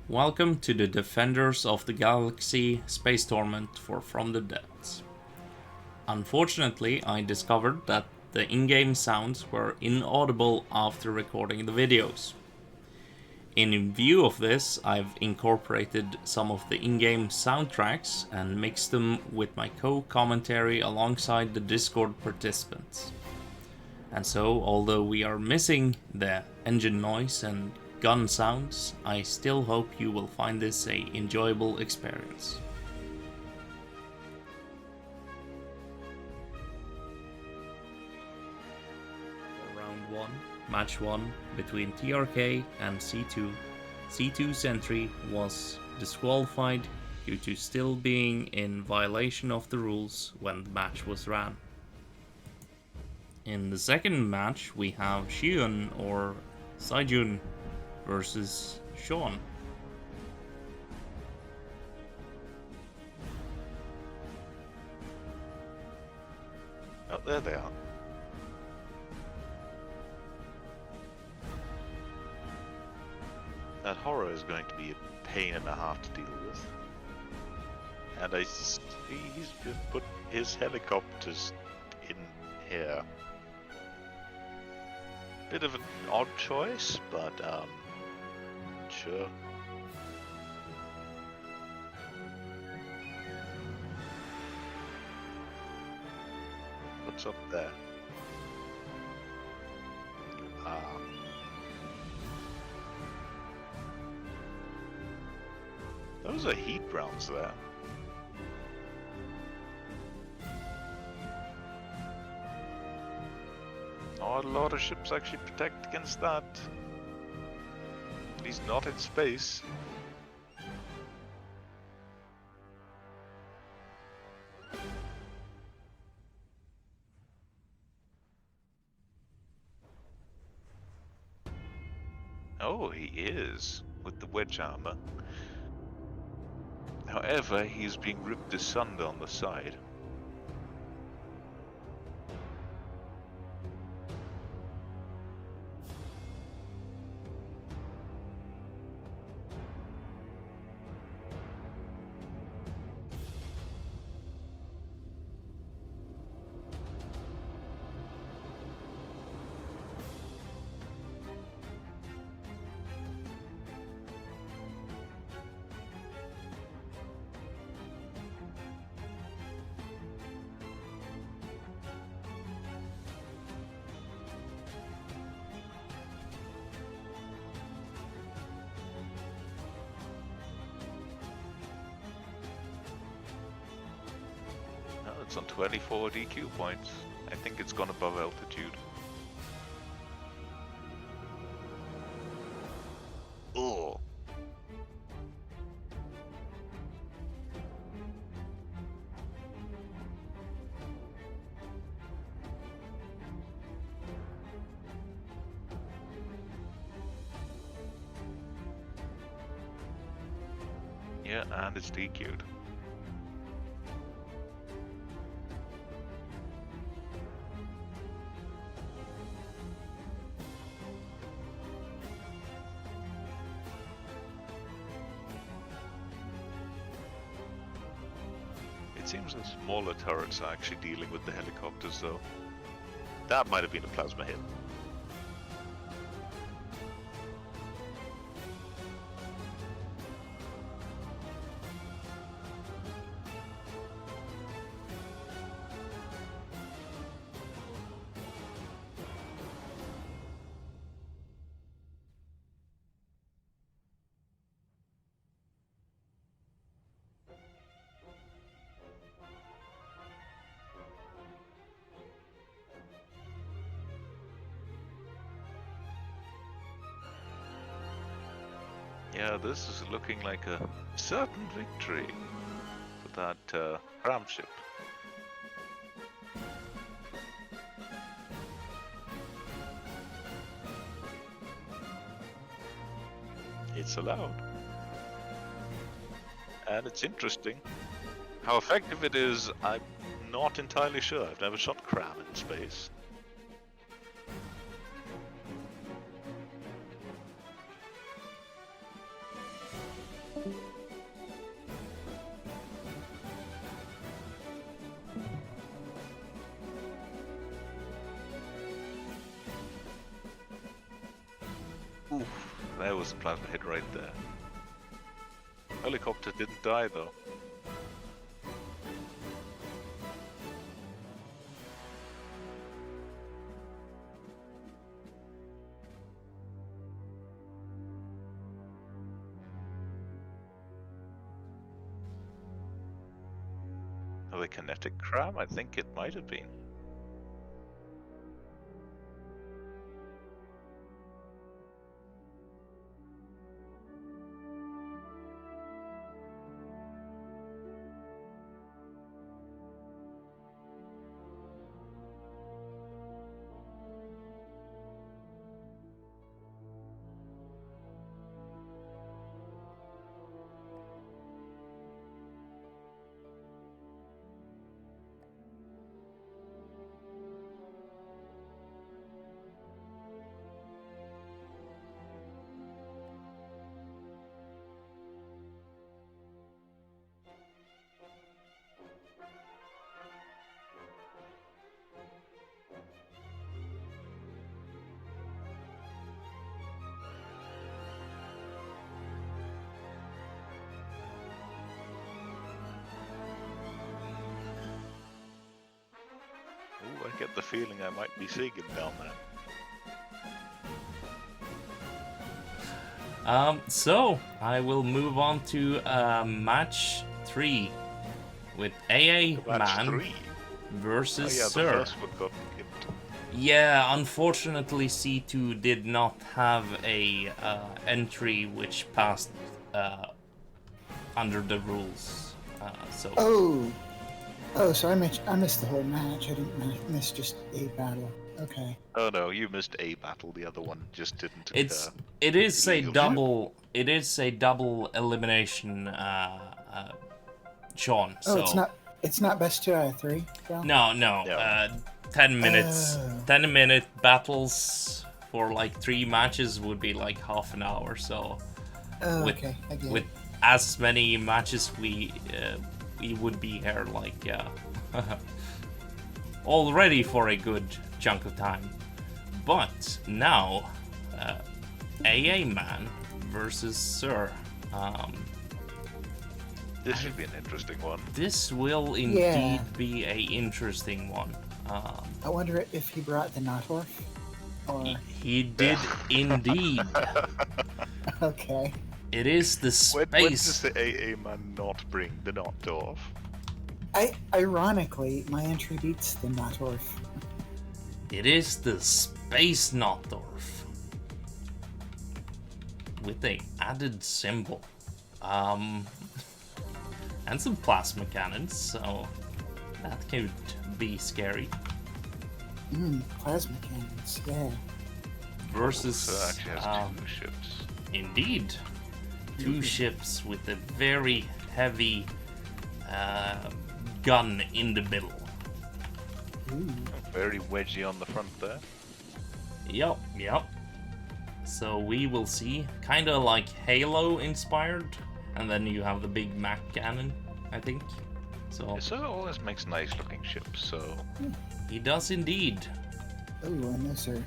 Welcome to the Defenders of the Galaxy Space Tournament for From the Depths. Unfortunately, I discovered that the in-game sounds were inaudible after recording the videos. In view of this, I've incorporated some of the in-game soundtracks and mixed them with my co-commentary alongside the Discord participants. And so, although we are missing the engine noise and gun sounds, I still hope you will find this a enjoyable experience. Round 1, Match 1 between TRK and C2. C2's entry was disqualified due to still being in violation of the rules when the match was ran. In the second match, we have Shiyun or Shiyun versus Shawn. Oh, there they are. That horror is going to be a pain and a half to deal with. And I see he's put his helicopters in here. Bit of an odd choice, but sure. What's up there? Those are heat rounds there. Not a lot of ships actually protect against that. At least not in space. Oh, he is, with the wedge armor. However, he's being ripped asunder on the side. It's on 24 DQ points. I think it's gone above altitude. Oh. Yeah, and it's DQ'd. It seems the smaller turrets are actually dealing with the helicopters, though. That might have been a plasma hit. Yeah, this is looking like a certain victory for that ram ship. It's allowed. And it's interesting. How effective it is, I'm not entirely sure. I've never shot Cram in space. was the plasma hit right there. Helicopter didn't die though. Oh, a kinetic cram? I think it might have been. Ooh, I get the feeling I might be seeing him down there. So I will move on to match 3 with Match AAman 3. versus Oh yeah, Sir. the first one got hit. Yeah, unfortunately C2 did not have a entry which passed under the rules. So Oh, so I missed the whole match. I didn't miss just a battle. Okay. Oh no, you missed a battle. The other one just didn't occur. It is a Illegal double. It is a double elimination, Shawn. Oh, So it's not best 2 out of 3. Val? no. No. 10 minutes. Oh. 10-minute battles for like 3 matches would be like half an hour. So Oh, with, okay. I get with it. as many matches we would be here like already for a good chunk of time. But now AAman versus Sir. This should be an interesting one. This will indeed be a interesting one. I wonder if he brought the Notorf, or He did indeed. okay. It is the When does space. the AAman not bring the knot off? Ironically, my entry beats the Notorf. It is the space Notdorf with a added symbol, and some plasma cannons. So that could be scary. Plasma cannons. Yeah. Versus So it actually has 2 ships. indeed 2 ships with a very heavy gun in the middle. Ooh. Very wedgy on the front there. Yep. So we will see, kind of like Halo inspired, and then you have the big Mac cannon, I think. So So it always makes nice looking ships, so... he does indeed. Ooh, and those are...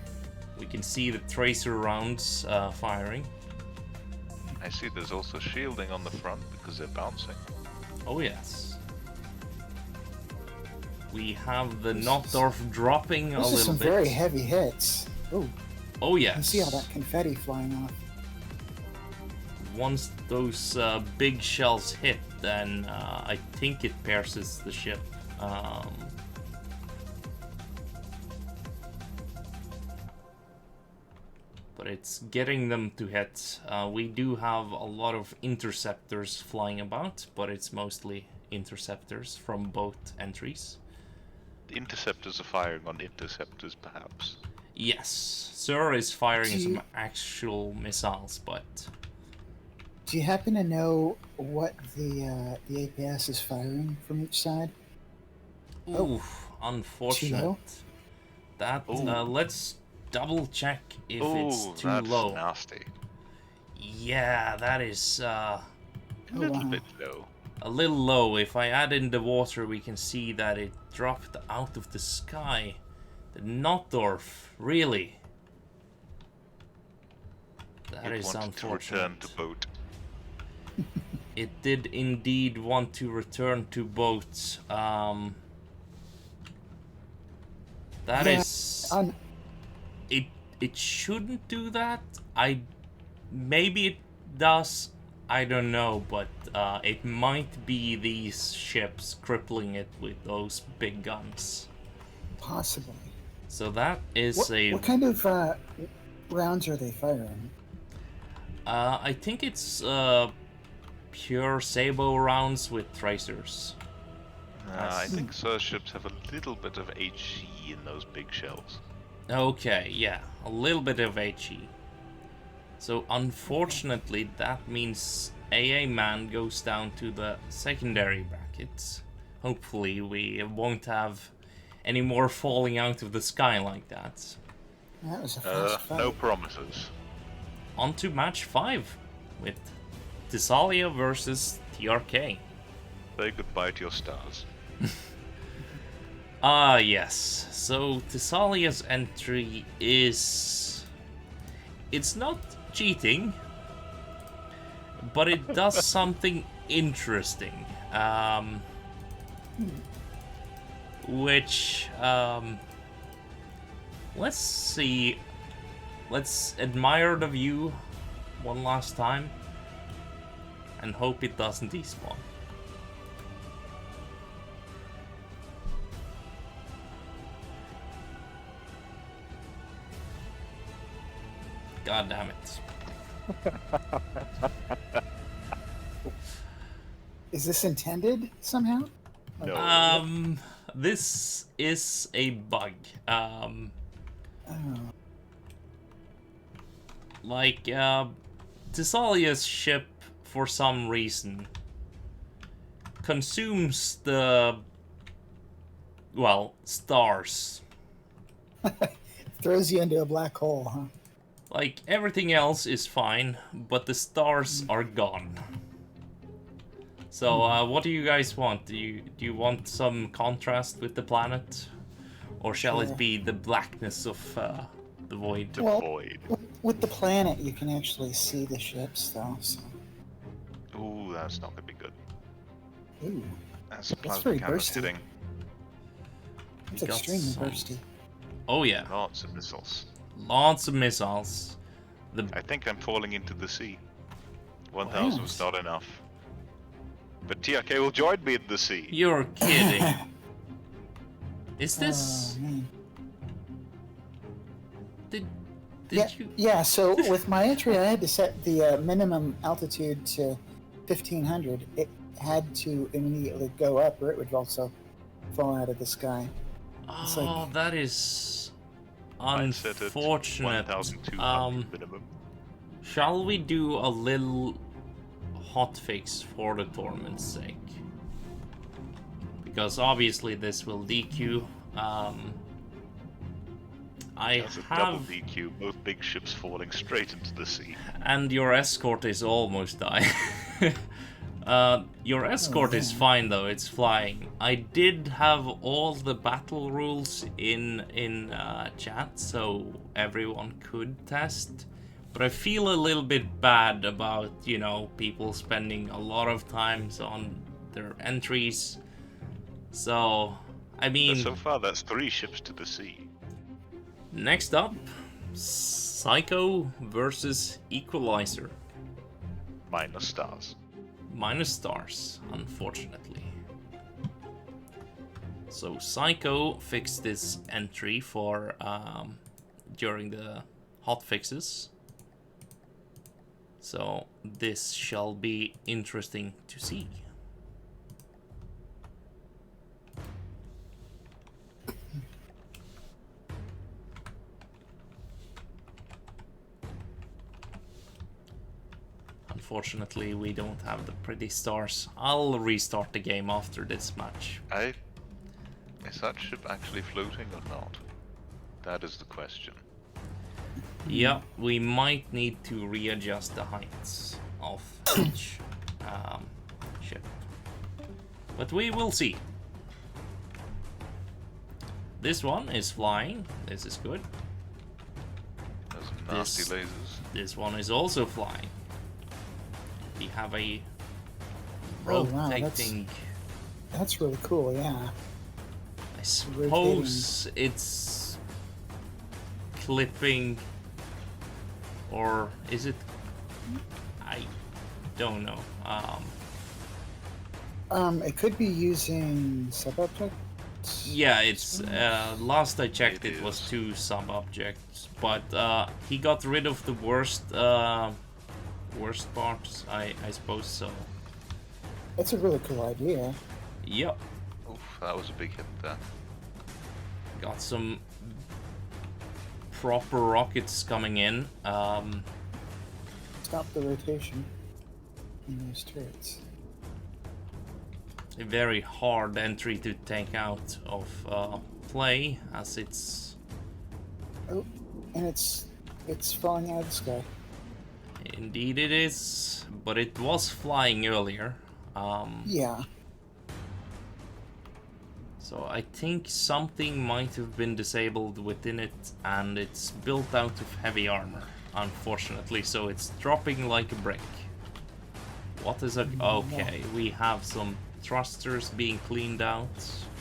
We can see the tracer rounds firing. I see there's also shielding on the front because they're bouncing. Oh yes. We have the Notdorf dropping a Those are little some bit. very heavy hits. Ooh, Oh you yes. can see all that confetti flying off. Once those big shells hit, then I think it pierces the ship. But it's getting them to hit. We do have a lot of interceptors flying about, but it's mostly interceptors from both entries. The interceptors are firing on interceptors, perhaps. Yes, Sir is firing Do you- some actual missiles, but Do you happen to know what the APS is firing from each side? oof, unfortunate. low? That Ooh. let's double check if Oh, it's too that's low. nasty. Yeah, that is A little wow. bit low. a little low. If I add in the water, we can see that it dropped out of the sky. The Notdorf, really? That It is wanted to return unfortunate. to boat. It did indeed want to return to boat. That Yeah, is... I'm, It shouldn't do that. Maybe it does. I don't know, but it might be these ships crippling it with those big guns. possibly. So that is What kind of rounds are they firing? I think it's pure Sabo rounds with tracers. I think Surge ships have a little bit of HE in those big shells. Okay, yeah, a little bit of HE. So unfortunately, that means AAman goes down to the secondary brackets. Hopefully, we won't have any more falling out of the sky like that. That was a fast fight. No promises. On to match 5 with Tisalia versus TRK. Say goodbye to your stars. Yes. So Tisalia's entry is... It's not cheating, but it does something interesting. Which, let's see. Let's admire the view one last time and hope it doesn't despawn. God damn it. Is this intended somehow? No. This is a bug. Oh. Like, Tisalia's ship, for some reason, consumes the, well, stars. Throws you into a black hole, huh? Like, everything else is fine, but the stars are gone. So, what do you guys want? Do you want some contrast with the planet? Or shall Sure. it be the blackness of the void? The Well, void. With the planet, you can actually see the ships, though. So. Ooh, that's not gonna be good. Ooh, That's plasma very cannons bursty. hitting. it's We got extremely some- bursty. Oh yeah, Lots of missiles. lots of missiles. I think I'm falling into the sea. 1,000 was not enough. But TRK will join me in the sea. You're kidding. Is this... Oh, man. Did Yeah, you... yeah, so with my entry, I had to set the minimum altitude to 1,500. It had to immediately go up, or it would also fall out of the sky. It's Oh, like- that is I'd set it unfortunate. 1,200 minimum. Shall we do a little hotfix for the tournament's sake? Because obviously this will DQ. I That's a double have... DQ, both big ships falling straight into the sea. And your escort is almost dying. Your escort is yeah. fine though, it's flying. I did have all the battle rules in chat, so everyone could test. But I feel a little bit bad about, you know, people spending a lot of times on their entries. So, I mean... But so far, that's 3 ships to the sea. Next up, Psyko versus Equalizer. Minus stars. Minus stars, unfortunately. So Psyko fixed this entry for during the hotfixes. So this shall be interesting to see. Unfortunately, we don't have the pretty stars. I'll restart the game after this match. Is that ship actually floating or not? That is the question. Yeah, we might need to readjust the heights of each ship. But we will see. This one is flying. This is good. Those nasty This- lasers. This one is also flying. We have a Oh, wow, rotating. That's really cool, yeah. I suppose it's clipping, or is it? I don't know. It could be using sub-object. Yeah, it's last I checked It it was is. 2 sub-objects, but he got rid of the worst parts, I suppose so. That's a really cool idea. Yep, Oof, that was a big hit there. got some proper rockets coming in. Stop the rotation in those turrets. A very hard entry to take out of play, as it's Oh, and it's falling out of the sky. indeed it is, but it was flying earlier. Yeah. So I think something might have been disabled within it, and it's built out of heavy armor, unfortunately, so it's dropping like a brick. What is a... Okay, we have some thrusters being cleaned out.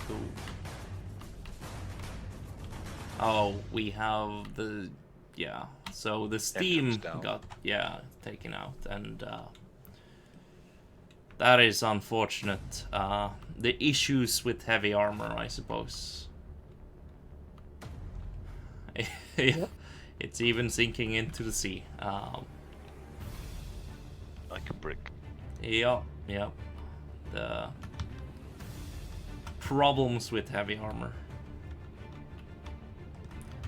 Cool. Oh, we have the... Yeah, so the steam down. got, taken out, and that is unfortunate. The issues with heavy armor, I suppose. Yep. It's even sinking into the sea. Like a brick. Yep. The problems with heavy armor.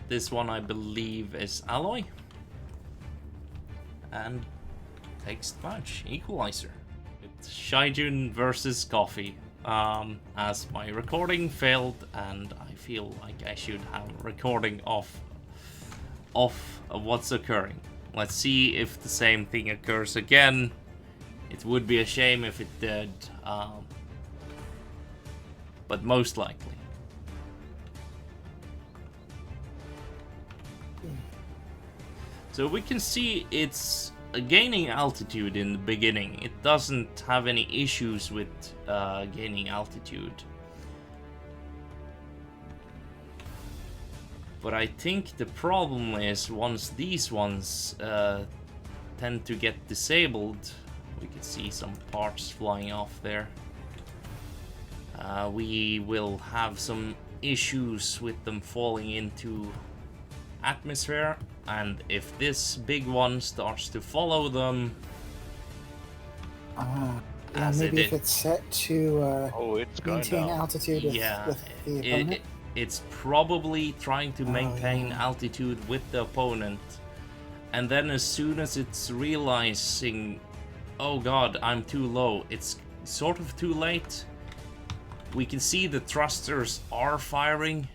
This one, I believe, is alloy. And takes the match. Equalizer. It's Shiyun versus Coffee. As my recording failed, and I feel like I should have a recording of what's occurring. Let's see if the same thing occurs again. It would be a shame if it did, but most likely. So we can see it's gaining altitude in the beginning. It doesn't have any issues with gaining altitude. But I think the problem is once these ones tend to get disabled, we can see some parts flying off there. We will have some issues with them falling into atmosphere, and if this big one starts to follow them, Yeah, as maybe it if it's set to Oh, it's going maintain down. altitude with the opponent. it's probably trying to maintain yeah. altitude with the opponent, and then as soon as it's realizing, oh god, I'm too low, it's sort of too late. We can see the thrusters are firing,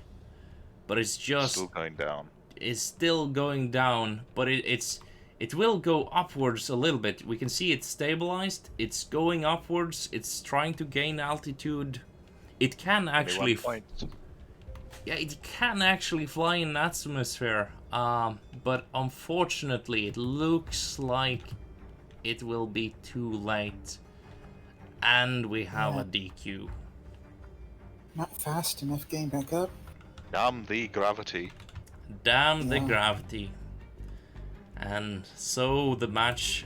but it's just Still going down. is still going down, but it will go upwards a little bit. We can see it's stabilized, it's going upwards, it's trying to gain altitude. It can actually 21 points. yeah, it can actually fly in the atmosphere, but unfortunately it looks like it will be too late, and we have a DQ. Not fast enough getting back up. Damn the gravity. Damn the Yeah. gravity. And so the match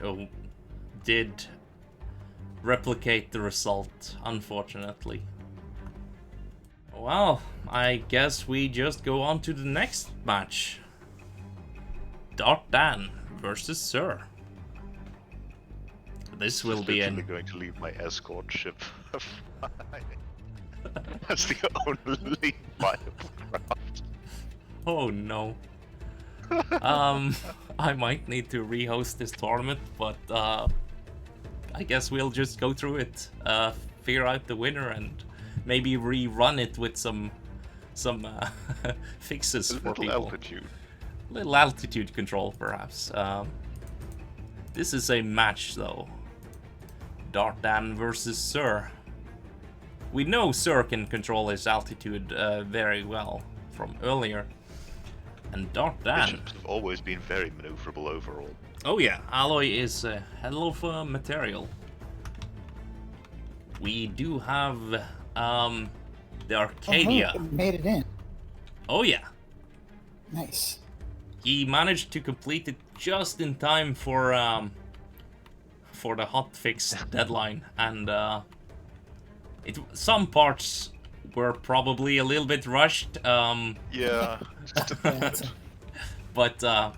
did replicate the result, unfortunately. Well, I guess we just go on to the next match. Dan versus Sir. This will be literally an... going to leave my escort ship. That's the only viable craft. Oh no. I might need to rehost this tournament, but I guess we'll just go through it, figure out the winner, and maybe rerun it with some fixes A for little people. altitude. Little altitude control, perhaps. This is a match, though. Dan versus Sir. We know Sir can control his altitude very well from earlier. And Dan, Bishops have always been very maneuverable overall. Oh yeah, alloy is a hell of a material. We do have the Arcadia. Oh, it made it in. Oh yeah, Nice. he managed to complete it just in time for the hotfix deadline, and some parts were probably a little bit rushed. Yeah. But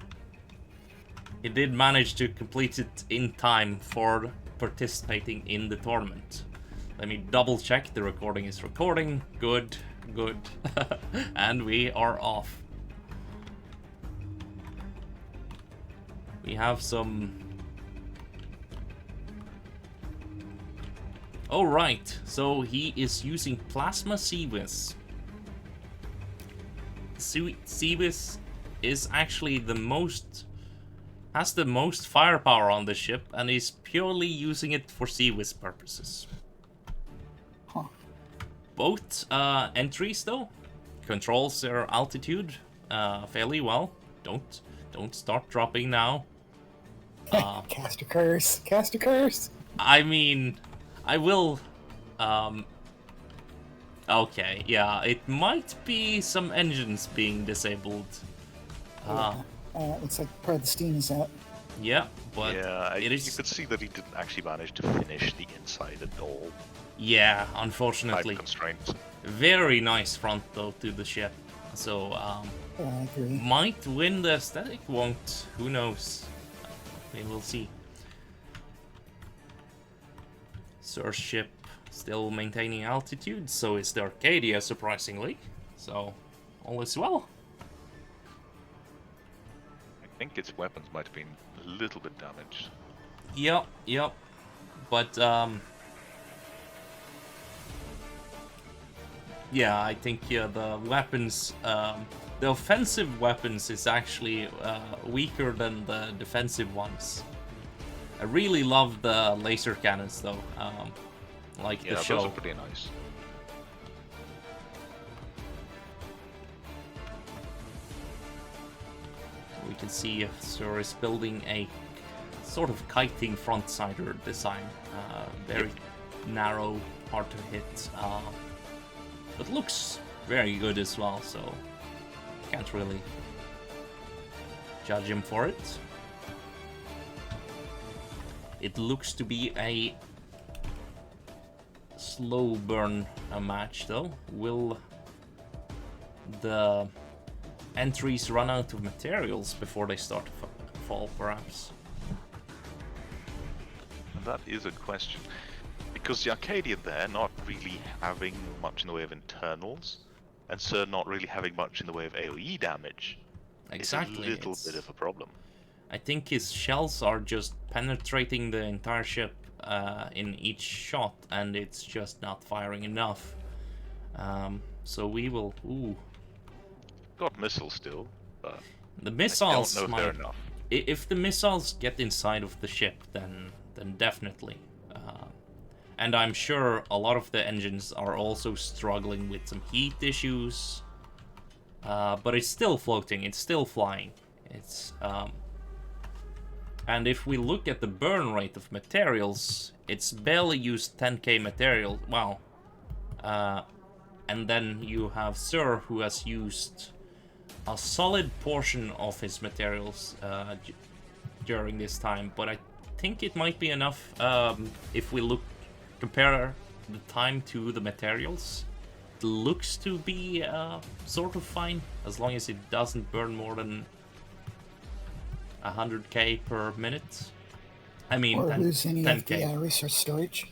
he did manage to complete it in time for participating in the tournament. Let me double check the recording is recording. Good, good. And we are off. We have some... Oh right, so he is using plasma Seavis. Seavis is actually has the most firepower on the ship and is purely using it for Seavis purposes. Huh. Both entries though controls their altitude fairly well. Don't start dropping now. Cast a curse. Cast a curse. I mean, I will. Okay, yeah, it might be some engines being disabled. Looks like part of the steam is out. Yeah, but Yeah, it you is. could see that he didn't actually manage to finish the inside at all. Yeah, Type unfortunately. constraints. Very nice front though to the ship. So Yeah, I agree. might win the aesthetic, won't. Who knows? We will see. Source ship still maintaining altitude, so is the Arcadia, surprisingly. So all is well. I think its weapons might have been a little bit damaged. Yep. But yeah, I think the weapons, the offensive weapons is actually weaker than the defensive ones. I really love the laser cannons though, like Yeah, the show. those are pretty nice. We can see Sir is building a sort of kiting front-sider design. Very narrow, hard to hit, but looks very good as well, so can't really judge him for it. It looks to be a slow burn match though. Will the entries run out of materials before they start to fall, perhaps? And that is a question. Because the Arcadia there not really having much in the way of internals, and Sir not really having much in the way of AoE damage, Exactly. is a little bit of a problem. I think his shells are just penetrating the entire ship in each shot, and it's just not firing enough. So we will... Ooh. Got missiles still, but The I missiles don't know if might... they're enough. If the missiles get inside of the ship, then definitely. And I'm sure a lot of the engines are also struggling with some heat issues. But it's still floating, it's still flying. It's... And if we look at the burn rate of materials, it's barely used 10k material. Wow. And then you have Sir, who has used a solid portion of his materials during this time. But I think it might be enough if we compare the time to the materials. It looks to be sort of fine, as long as it doesn't burn more than 100k per minute. I mean, Or lose any of 10k. the resource storage.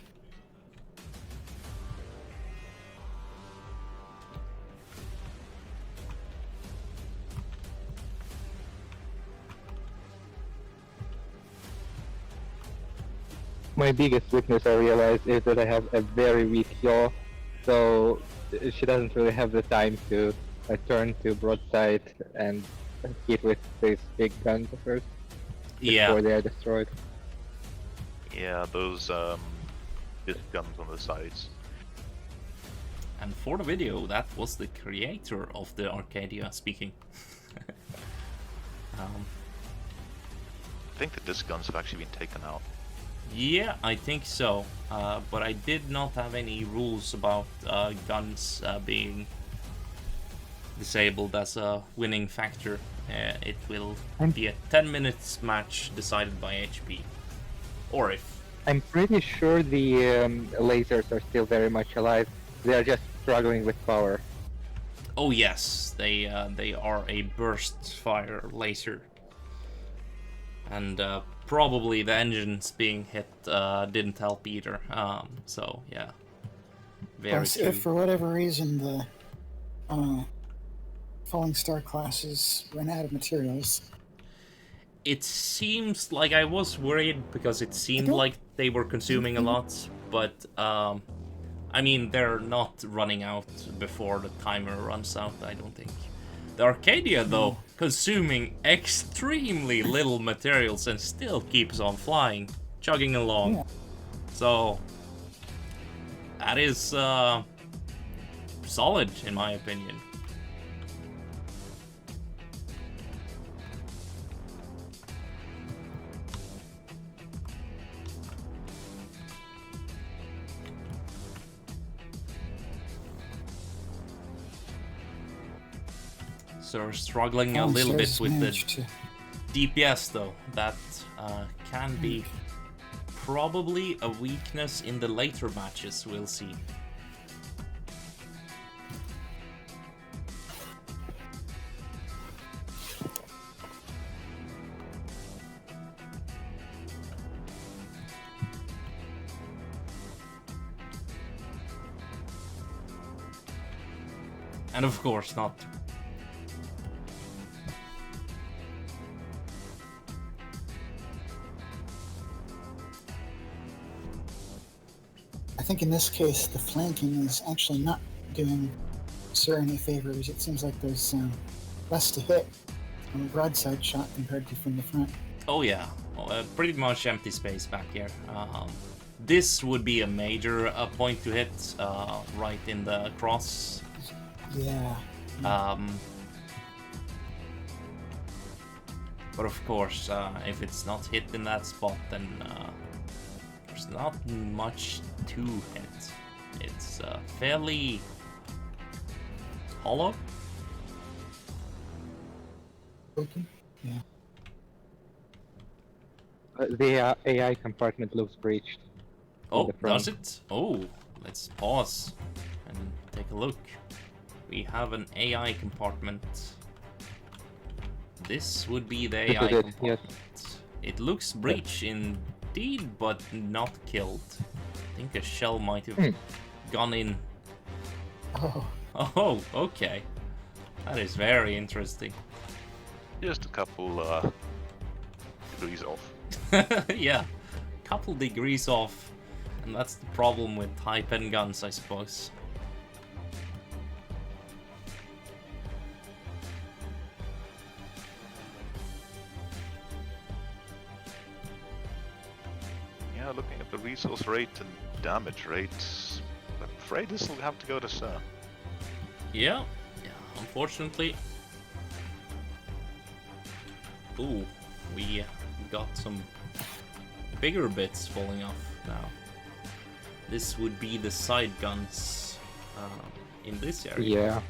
My biggest weakness I realized is that I have a very weak yaw, so she doesn't really have the time to turn to broadside and hit with these big guns of hers before they are destroyed. Yeah, those disc guns on the sides. And for the video, that was the creator of the Arcadia speaking. think that these guns have actually been taken out. Yeah, I think so. But I did not have any rules about guns being disabled as a winning factor. It will be a 10 minutes match decided by HP. Or if. I'm pretty sure the lasers are still very much alive. They are just struggling with power. Oh yes, they are a burst fire laser. And probably the engines being hit didn't help either. So yeah, very Plus, true. if for whatever reason the Falling Star classes ran out of materials, It seems like I was worried because it seemed like they were consuming a lot, but I mean they're not running out before the timer runs out, I don't think. The Arcadia though, consuming extremely little materials and still keeps on flying, chugging along. Yeah. So that is solid in my opinion. So we're struggling a little bit with the DPS though. That can be probably a weakness in the later matches, we'll see. And of course not. I think in this case the flanking is actually not doing Sir any favors. It seems like there's less to hit on a broadside shot compared to from the front. Oh yeah, pretty much empty space back here. This would be a major point to hit right in the cross. Yeah. But of course, if it's not hit in that spot, then there's not much to hit. It's fairly hollow. Open? Yeah. The AI compartment looks breached. Oh, does it? Oh, let's pause and take a look. We have an AI compartment. This would be the AI compartment. Yes. It looks breached indeed, but not killed. I think a shell might have gone in. Oh. Oh, okay. That is very interesting. Just a couple degrees off. Yeah, couple degrees off, and that's the problem with high-pen guns, I suppose. Yeah, looking at the resource rate and damage rates, I'm afraid this will have to go to Sir. Yeah, unfortunately. Ooh, we got some bigger bits falling off now. This would be the side guns in this area.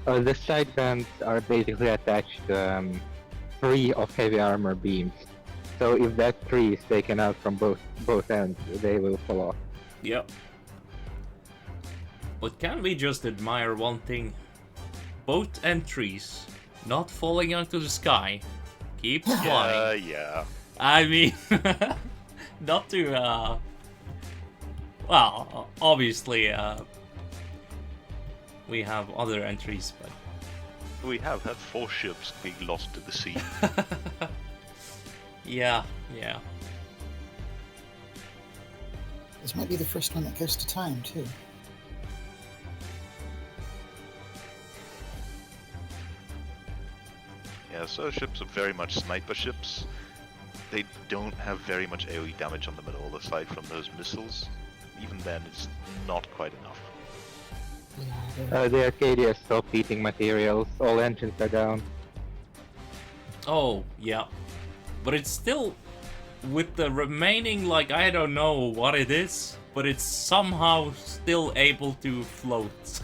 Yeah. The side guns are basically attached to 3 of heavy armor beams. So if that 3 is taken out from both ends, they will fall off. Yep. But can we just admire one thing? Both entries not falling out of the sky. Keep flying. Yeah. I mean, not to, well, obviously, we have other entries, but... We have had 4 ships being lost to the sea. Yeah. This might be the first one that goes to time, too. Yeah, so ships are very much sniper ships. They don't have very much AoE damage on them at all, aside from those missiles. Even then, it's not quite enough. Yeah, The Arcadia stopped eating materials, all engines are down. Oh, yeah. But it's still, with the remaining, like, I don't know what it is, but it's somehow still able to float.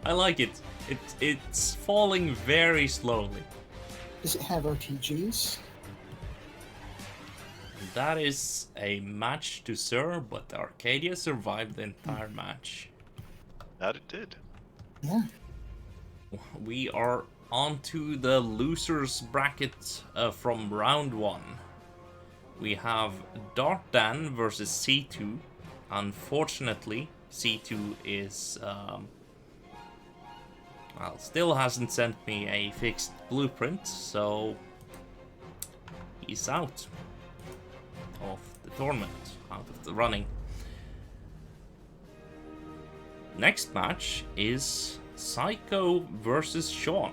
I like it. It's falling very slowly. Does it have RTGs? That is a match to serve, but Arcadia survived the entire match. That it did. Yeah. We are on to the losers bracket from round 1. We have Dark Dan versus C2. Unfortunately, C2 is well, still hasn't sent me a fixed blueprint, so he's out of the tournament, out of the running. Next match is Psyko versus Shawn.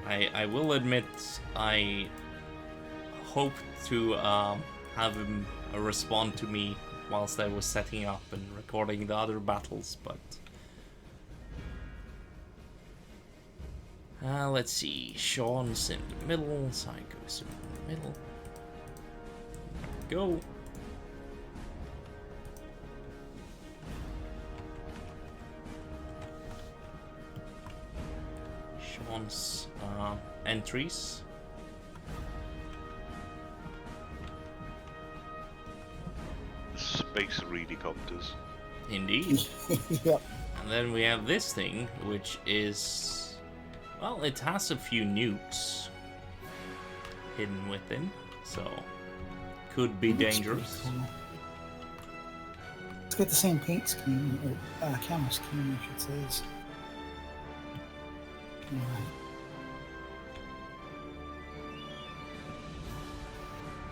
I will admit I hoped to have him respond to me whilst I was setting up and recording the other battles, but let's see. Shawn's in the middle, Psyko's in the middle. Go. Shawn's entries. Space redicopters. Indeed. Yep. And then we have this thing, which is, well, it has a few nukes hidden within, so could be Looks dangerous. pretty cool. It's got the same paint scheme, or camera scheme, I should say. As...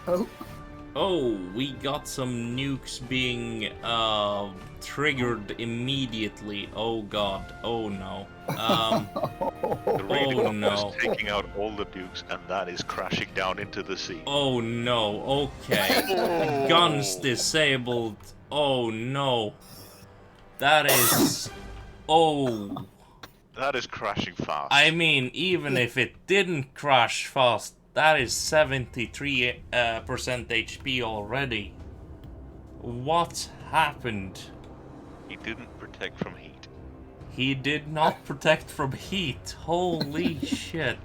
Oh, Oh, we got some nukes being triggered immediately. Oh god. Oh no. The Oh redicopter no. is taking out all the dukes, and that is crashing down into the sea. Oh no. Okay. Guns disabled. Oh no. That is. Oh. That is crashing fast. I mean, even if it didn't crash fast, that is 73% HP already. What happened? He didn't protect from heat. He did not protect from heat. Holy shit.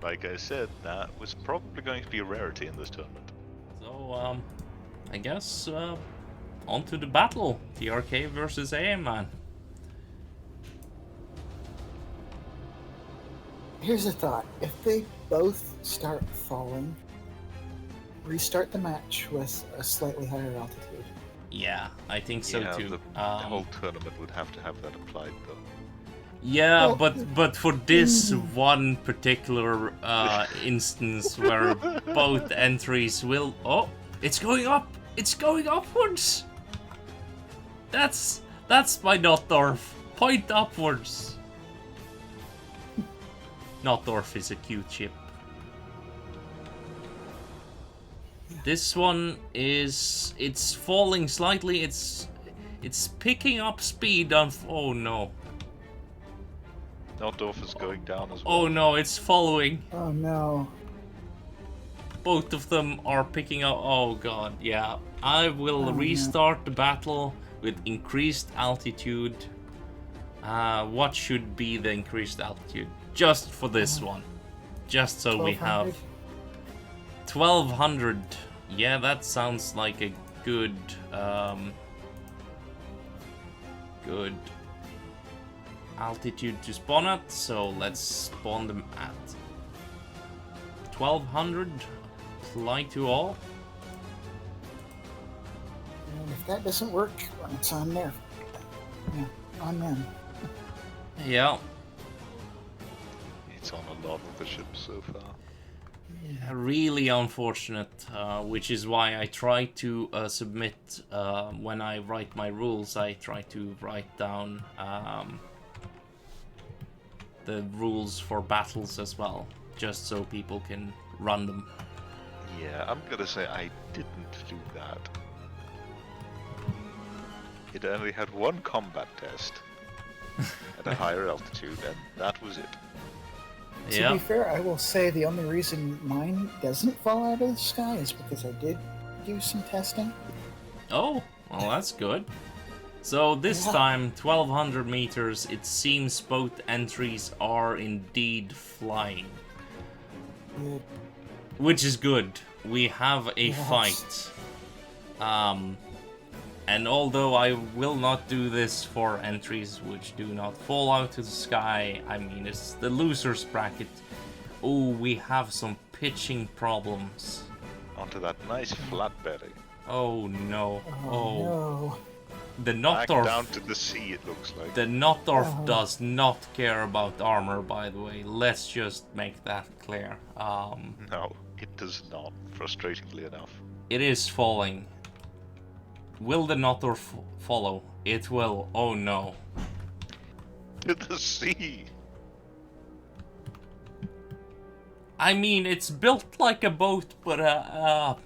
Like I said, that was probably going to be a rarity in this tournament. So, I guess, on to the battle. TRK versus AAman. here's a thought. If they both start falling, restart the match with a slightly higher altitude. Yeah, I think so Yeah, too. the whole tournament would have to have that applied, though. Yeah, Well, but for this one particular instance where both entries will... Oh, it's going up! It's going upwards! That's my Notdorf. Point upwards. Notdorf is a cute ship. This one is... It's falling slightly. It's picking up speed on... Oh no. Notdorf is going down as well. Oh no, it's following. Oh no. Both of them are picking up. Oh god, yeah. I will restart the battle with increased altitude. What should be the increased altitude? Just for this one. Just so we have 1200. Yeah, that sounds like a good good altitude to spawn at, so let's spawn them at 1200. Apply to all. And if that doesn't work, well, it's on there. Yeah, on them. Yeah. It's on a lot of the ships so far. Really unfortunate, which is why I try to submit, when I write my rules, I try to write down the rules for battles as well, just so people can run them. Yeah, I'm gonna say I didn't do that. It only had one combat test at a higher altitude, and that was it. To be fair, I will say the only reason mine doesn't fall out of the sky is because I did do some testing. Oh, well, that's good. So this time, 1200 meters, it seems both entries are indeed flying. Good. Which is good. We have a Yes. fight. And although I will not do this for entries which do not fall out to the sky, I mean, it's the loser's bracket. Oh, we have some pitching problems. Onto that nice flat belly. Oh no. Oh. No. The Back Notdorf. down to the sea, it looks like. The Notdorf Oh. does not care about armor, by the way. Let's just make that clear. No, it does not, frustratingly enough. It is falling. Will the Notdorf follow? It will. Oh no. To the sea! I mean, it's built like a boat, but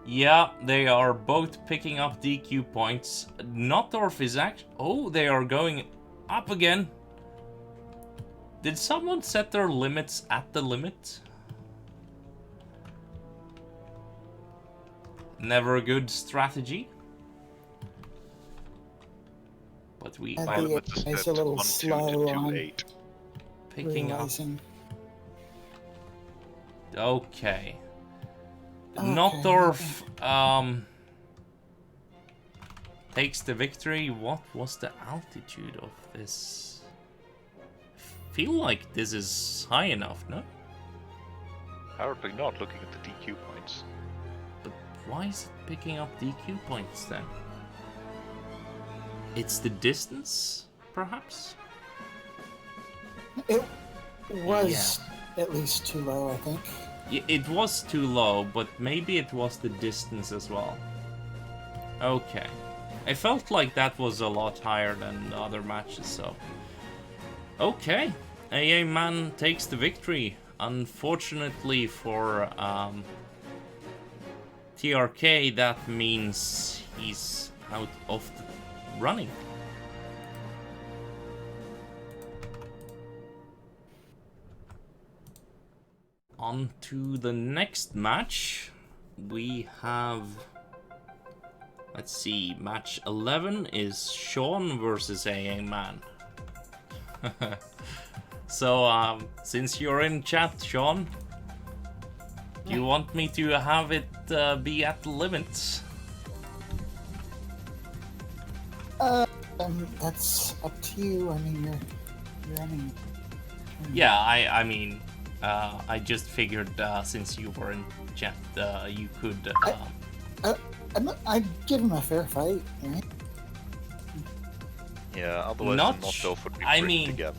yeah, they are both picking up DQ points. Notdorf is actually... Oh, they are going up again. Did someone set their limits at the limit? Never a good strategy. But we And are the Limits is it's set a little 1, 2 slow to on 2, 8. picking up. realizing. Okay. Okay, Notdorf takes the victory. What was the altitude of this? I feel like this is high enough, no? Apparently not, looking at the DQ points. But why is it picking up DQ points then? It's the distance, perhaps? It was at least too low, I think. It was too low, but maybe it was the distance as well. Okay. I felt like that was a lot higher than the other matches, so... Okay. AAman takes the victory. Unfortunately for TRK, that means he's out of the running. On to the next match. We have... Let's see, match 11 is Shawn versus AAman. So, since you're in chat, Shawn, do you want me to have it be at the limits? That's up to you. I mean, you're running. Yeah, I mean, I just figured since you were in chat, you could... I'd give him a fair fight, right? Yeah, otherwise Not the Notdorf would be I bricked mean- again.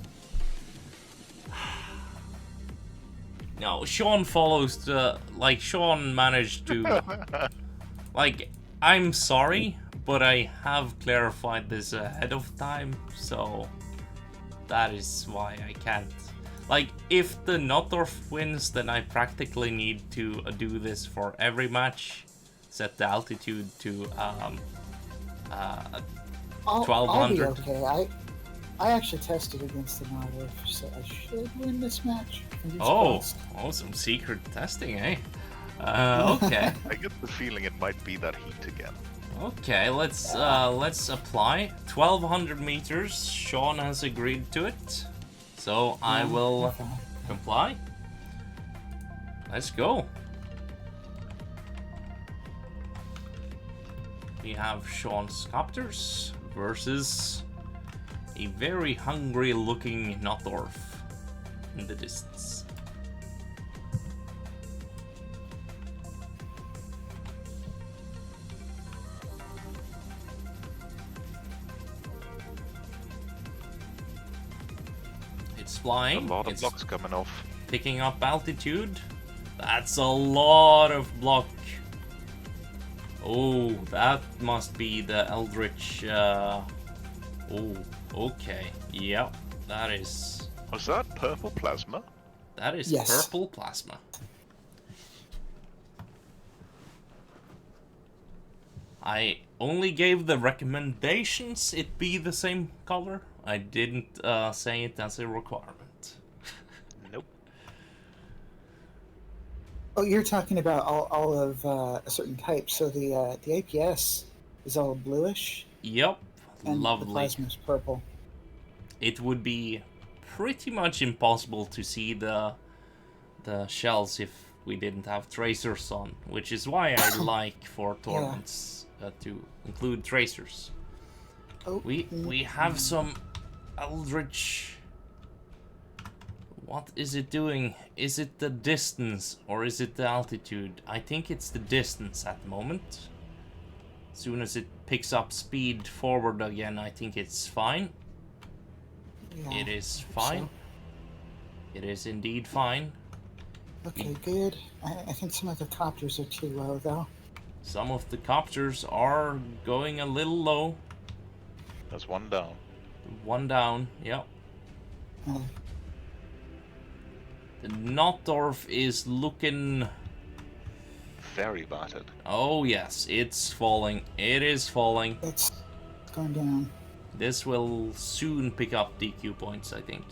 No, Shawn follows the... Like, Shawn managed to... Like, I'm sorry, but I have clarified this ahead of time, so... That is why I can't. Like, if the Notdorf wins, then I practically need to do this for every match. Set the altitude to, I'll be 1200. okay. I actually tested against the Notdorf, so I should win this match. Fingers Oh, crossed. some secret testing, eh? Okay. I get the feeling it might be that heat again. Okay, let's apply 1200 meters. Shawn has agreed to it, so I will Okay. comply. Let's go. We have Shawn's copters versus a very hungry-looking Notdorf in the distance. It's flying. A lot of It's blocks coming off. picking up altitude. That's a lot of block. Oh, that must be the Eldritch. Oh, okay. Yep, that is Was that purple plasma? Yes. purple plasma. I only gave the recommendations it be the same color. I didn't say it as a requirement. Nope. Oh, you're talking about all of a certain type. So the APS is all bluish, Yep, and the lovely. plasma is purple. It would be pretty much impossible to see the shells if we didn't have tracers on, which is why I like for tournaments to include tracers. Oh, We have some Eldritch. What is it doing? Is it the distance or is it the altitude? I think it's the distance at the moment. As soon as it picks up speed forward again, I think it's fine. yeah, It is I think fine. so. It is indeed fine. Okay, good. I think some of the copters are too low, though. Some of the copters are going a little low. There's one down. One down, yep. Uh, The Notdorf is looking... Very battered. Oh yes, it's falling. It is falling. it's going down. This will soon pick up DQ points, I think.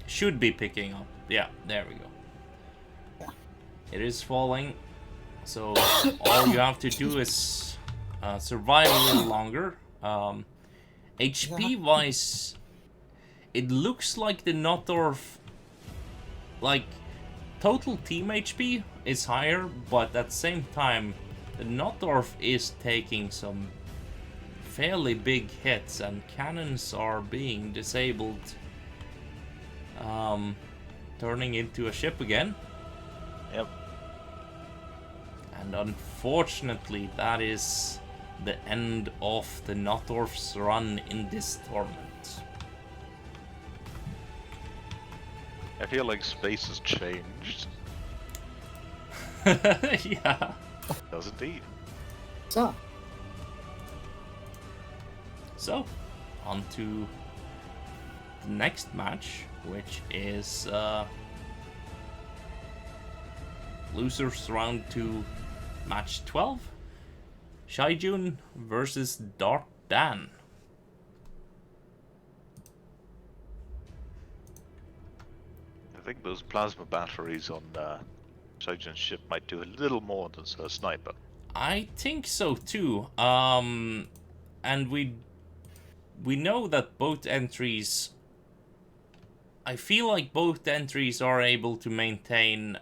Should be picking up. Yeah, there we go. Yeah. It is falling. So all you have to do is survive a little longer. HP-wise, it looks like the Notdorf, like, total team HP is higher, but at the same time, the Notdorf is taking some fairly big hits, and cannons are being disabled, turning into a ship again. Yep. And unfortunately, that is the end of the Notdorf's run in this tournament. I feel like space has changed. Yeah. It does indeed. So, So, on to the next match, which is losers round 2, match 12. Shiyun versus Dark Dan. I think those plasma batteries on Shiyun's ship might do a little more than a sniper. I think so too. And we know that both entries. I feel like both entries are able to maintain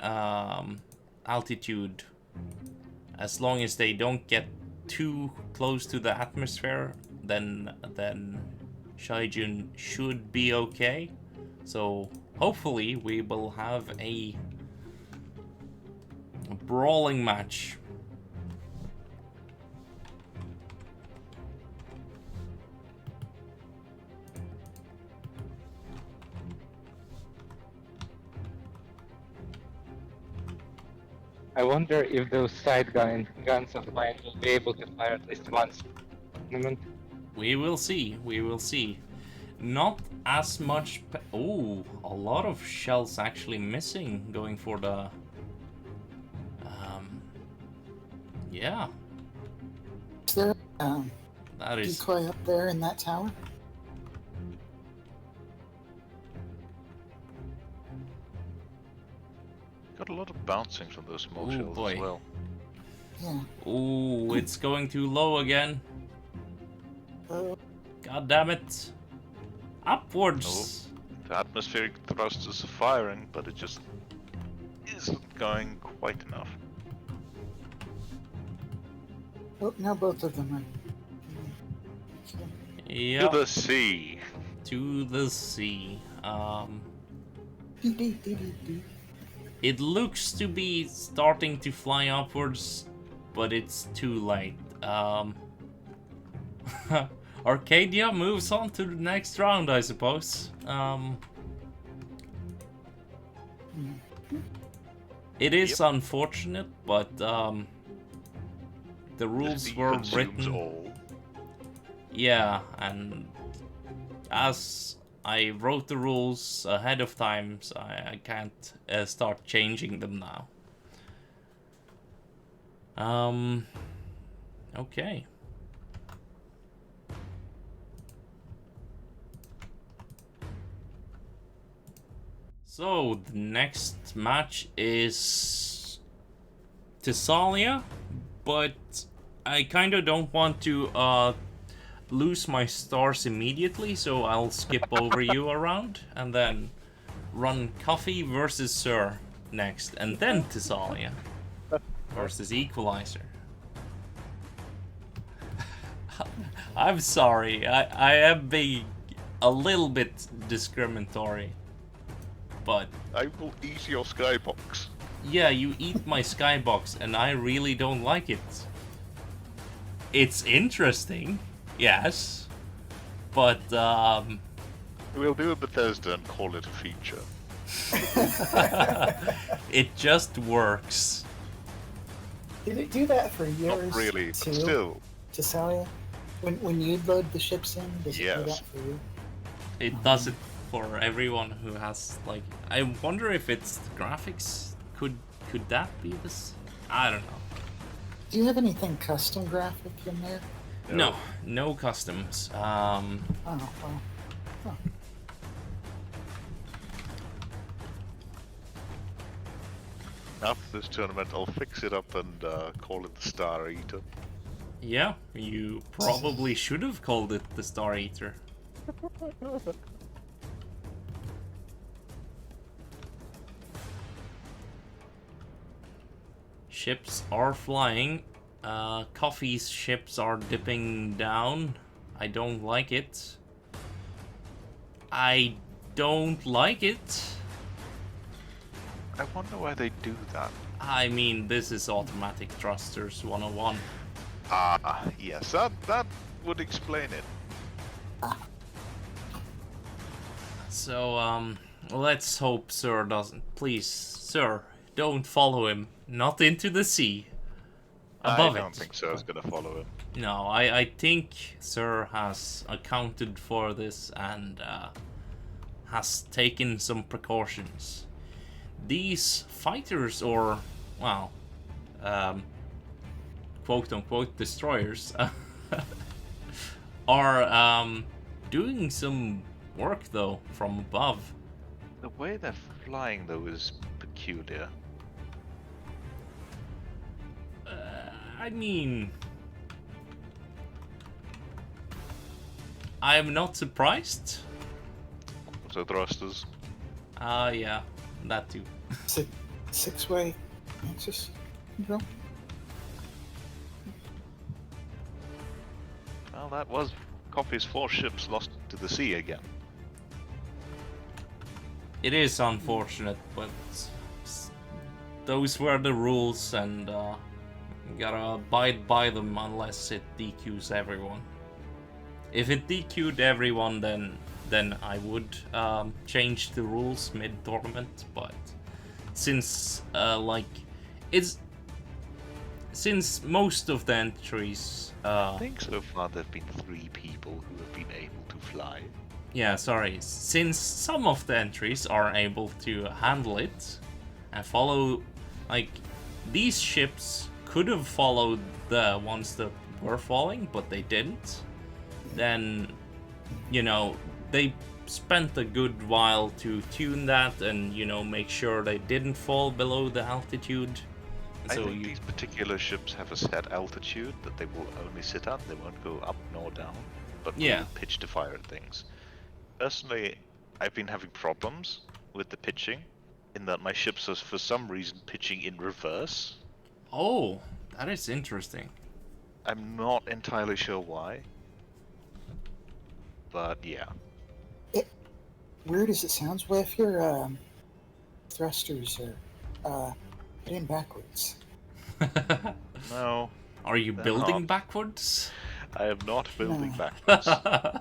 altitude as long as they don't get too close to the atmosphere. Then Shiyun should be okay. So hopefully we will have a brawling match. I wonder if those side guns of mine will be able to fire at least once. We will see. We will see. Not as much. Oh, a lot of shells actually missing. Going for the. Yeah, is there that is. decoy up there in that tower? Got a lot of bouncing from those small Ooh, shells boy. as well. Yeah. Oh, it's going too low again. God damn it! Upwards. The atmospheric thrusters are firing, but it just isn't going quite enough. Oh, now both of them are. Yep. To the sea. To the sea. Dee, dee, dee, dee, dee. It looks to be starting to fly upwards, but it's too late. Arcadia moves on to the next round, I suppose. It is unfortunate, but the rules Sea were consumes written. all. Yeah, and as I wrote the rules ahead of time, so I can't start changing them now. Okay. So the next match is Tisalia, but I kind of don't want to lose my stars immediately, so I'll skip over you around and then run Coffee versus Sir next, and then Tisalia versus Equalizer. I'm sorry, I am being a little bit discriminatory, but I will eat your skybox. yeah, you eat my skybox and I really don't like it. It's interesting, yes, but We'll do a Bethesda and call it a feature. it just works. Did it do that for yours Not really, too, but still. Tisalia? When you load the ships in, does it do Yes. that for you? It does it for everyone who has, like, I wonder if it's the graphics. Could that be this? I don't know. Do you have anything custom graphic in there? No customs. Oh, well. Huh. After this tournament, I'll fix it up and call it the Star Eater. Yeah, you probably should have called it the Star Eater. Ships are flying. Coffee's ships are dipping down. I don't like it. I don't like it. I wonder why they do that. I mean, this is automatic thrusters 101. Ah, yes, that would explain it. So, let's hope Sir doesn't. Please, Sir, don't follow him. Not into the sea. Above I don't it. think Sir's gonna follow him. No, I think Sir has accounted for this and has taken some precautions. These fighters, or, well, quote-unquote destroyers, are doing some work, though, from above. The way they're flying, though, is peculiar. I mean, I am not surprised. So thrusters. Yeah, that too. Six-way axis control. Well, that was Coffee's 4 ships lost to the sea again. It is unfortunate, but those were the rules, and you gotta abide by them unless it DQs everyone. If it DQ'd everyone, then I would change the rules mid-tournament, but since since most of the entries I think so far there have been 3 people who have been able to fly. yeah, sorry, since some of the entries are able to handle it and follow, like, these ships could have followed the ones that were falling, but they didn't, then, you know, they spent a good while to tune that and, you know, make sure they didn't fall below the altitude. I So think these particular ships have a set altitude that they will only sit at. They won't go up nor down, but Yeah. will pitch to fire at things. Personally, I've been having problems with the pitching, in that my ships are for some reason pitching in reverse. Oh, that is interesting. I'm not entirely sure why, but yeah. Weird as it sounds, what if your thrusters are heading backwards? No, Are you They're building not. backwards? I am not building No. backwards,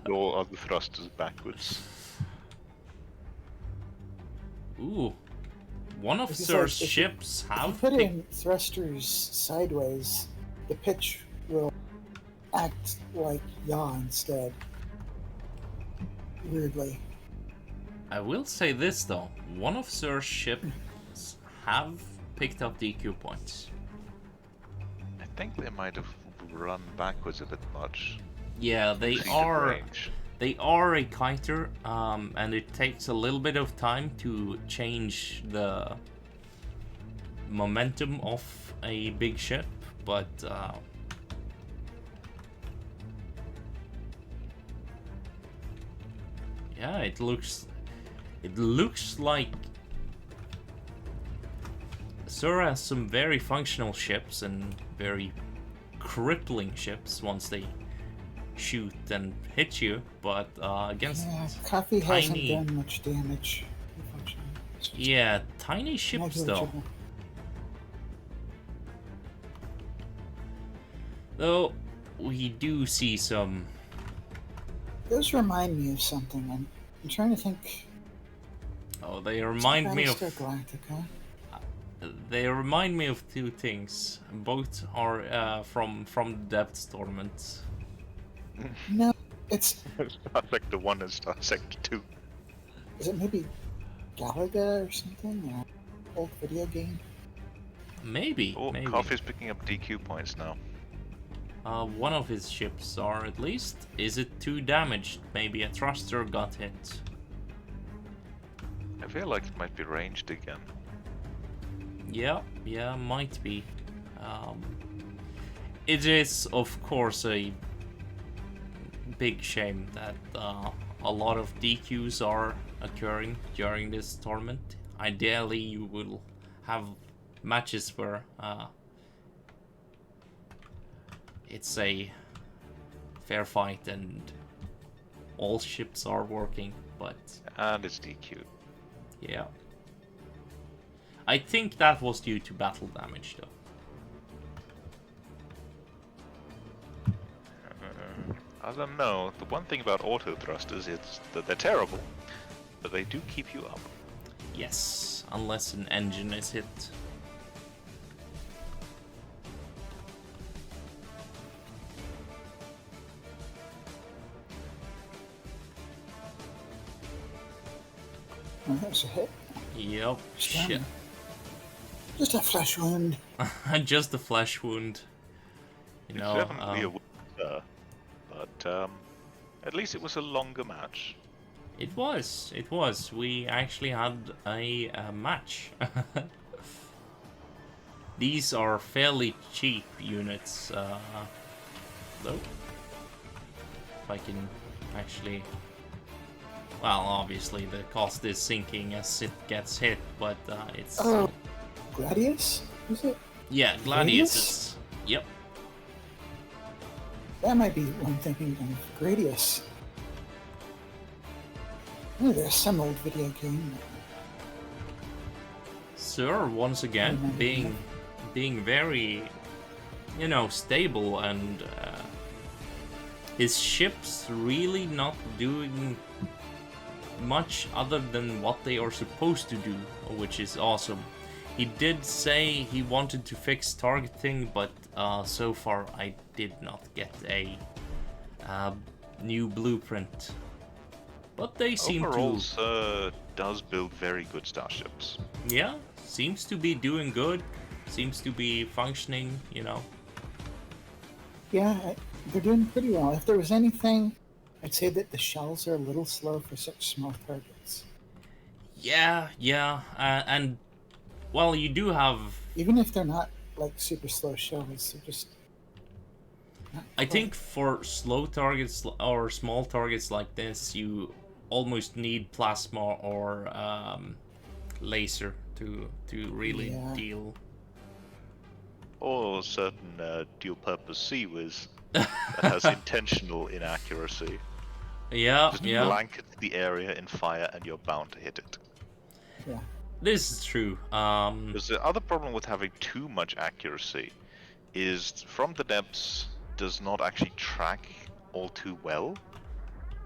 nor are the thrusters backwards. Ooh. One of Because, Sir's like, if you- ships If you have put picked- in thrusters sideways, the pitch will act like yaw instead. Weirdly. I will say this though, one of Sir's ships have picked up DQ points. I think they might have run backwards a bit much. Yeah, they Exceeded are. range. They are a kiter, and it takes a little bit of time to change the momentum of a big ship, but yeah, it looks like Sur has some very functional ships and very crippling ships once they shoot and hit you, but against Yeah, coffee hasn't tiny, done much damage. yeah, tiny ships though. Negligible. Though we do see some. Those remind me of something. I'm trying to think. Oh, they remind me of. Battlestar Galactica. They remind me of two things. Both are from the Depths tournament. No, it's. Star Sector 1 and Star Sector 2. Is it maybe Galaga or something? Old video game? Maybe, Oh, maybe. Coffee's picking up DQ points now. One of his ships are at least. Is it too damaged? Maybe a thruster got hit. I feel like it might be ranged again. Yeah, might be. It is, of course, a big shame that a lot of DQs are occurring during this tournament. Ideally, you will have matches where it's a fair fight and all ships are working, but And it's DQ'd. yeah. I think that was due to battle damage though. I don't know. The one thing about auto thrusters is that they're terrible, but they do keep you up. Yes, unless an engine is hit. Oh, that was a hit. Yep, shit. Stunning. Just a flesh wound. Just a flesh wound. You It's know, definitely a winner, but at least it was a longer match. it was. We actually had a match. These are fairly cheap units, though. If I can actually... Well, obviously the cost is sinking as it gets hit, but it's... Oh, Gladius? Is it? yeah, Gladius. Yep. That might be what I'm thinking of. Gradius. Oh, there's some old video game. Sir, once again, being very, you know, stable, and his ships really not doing much other than what they are supposed to do, which is awesome. He did say he wanted to fix targeting, but so far I did not get a new blueprint. But they seem Overall, to... Sir does build very good starships. Yeah, seems to be doing good. Seems to be functioning, you know. Yeah, they're doing pretty well. If there was anything, I'd say that the shells are a little slow for such small targets. Yeah, and well, you do have... Even if they're not like super slow shells, they're just... I think for slow targets or small targets like this, you almost need plasma or laser to really deal. Or certain dual-purpose Seawiz that has intentional inaccuracy. Yeah, Just yeah. blankets the area in fire and you're bound to hit it. Yeah. This is true. Because the other problem with having too much accuracy is From the Depths does not actually track all too well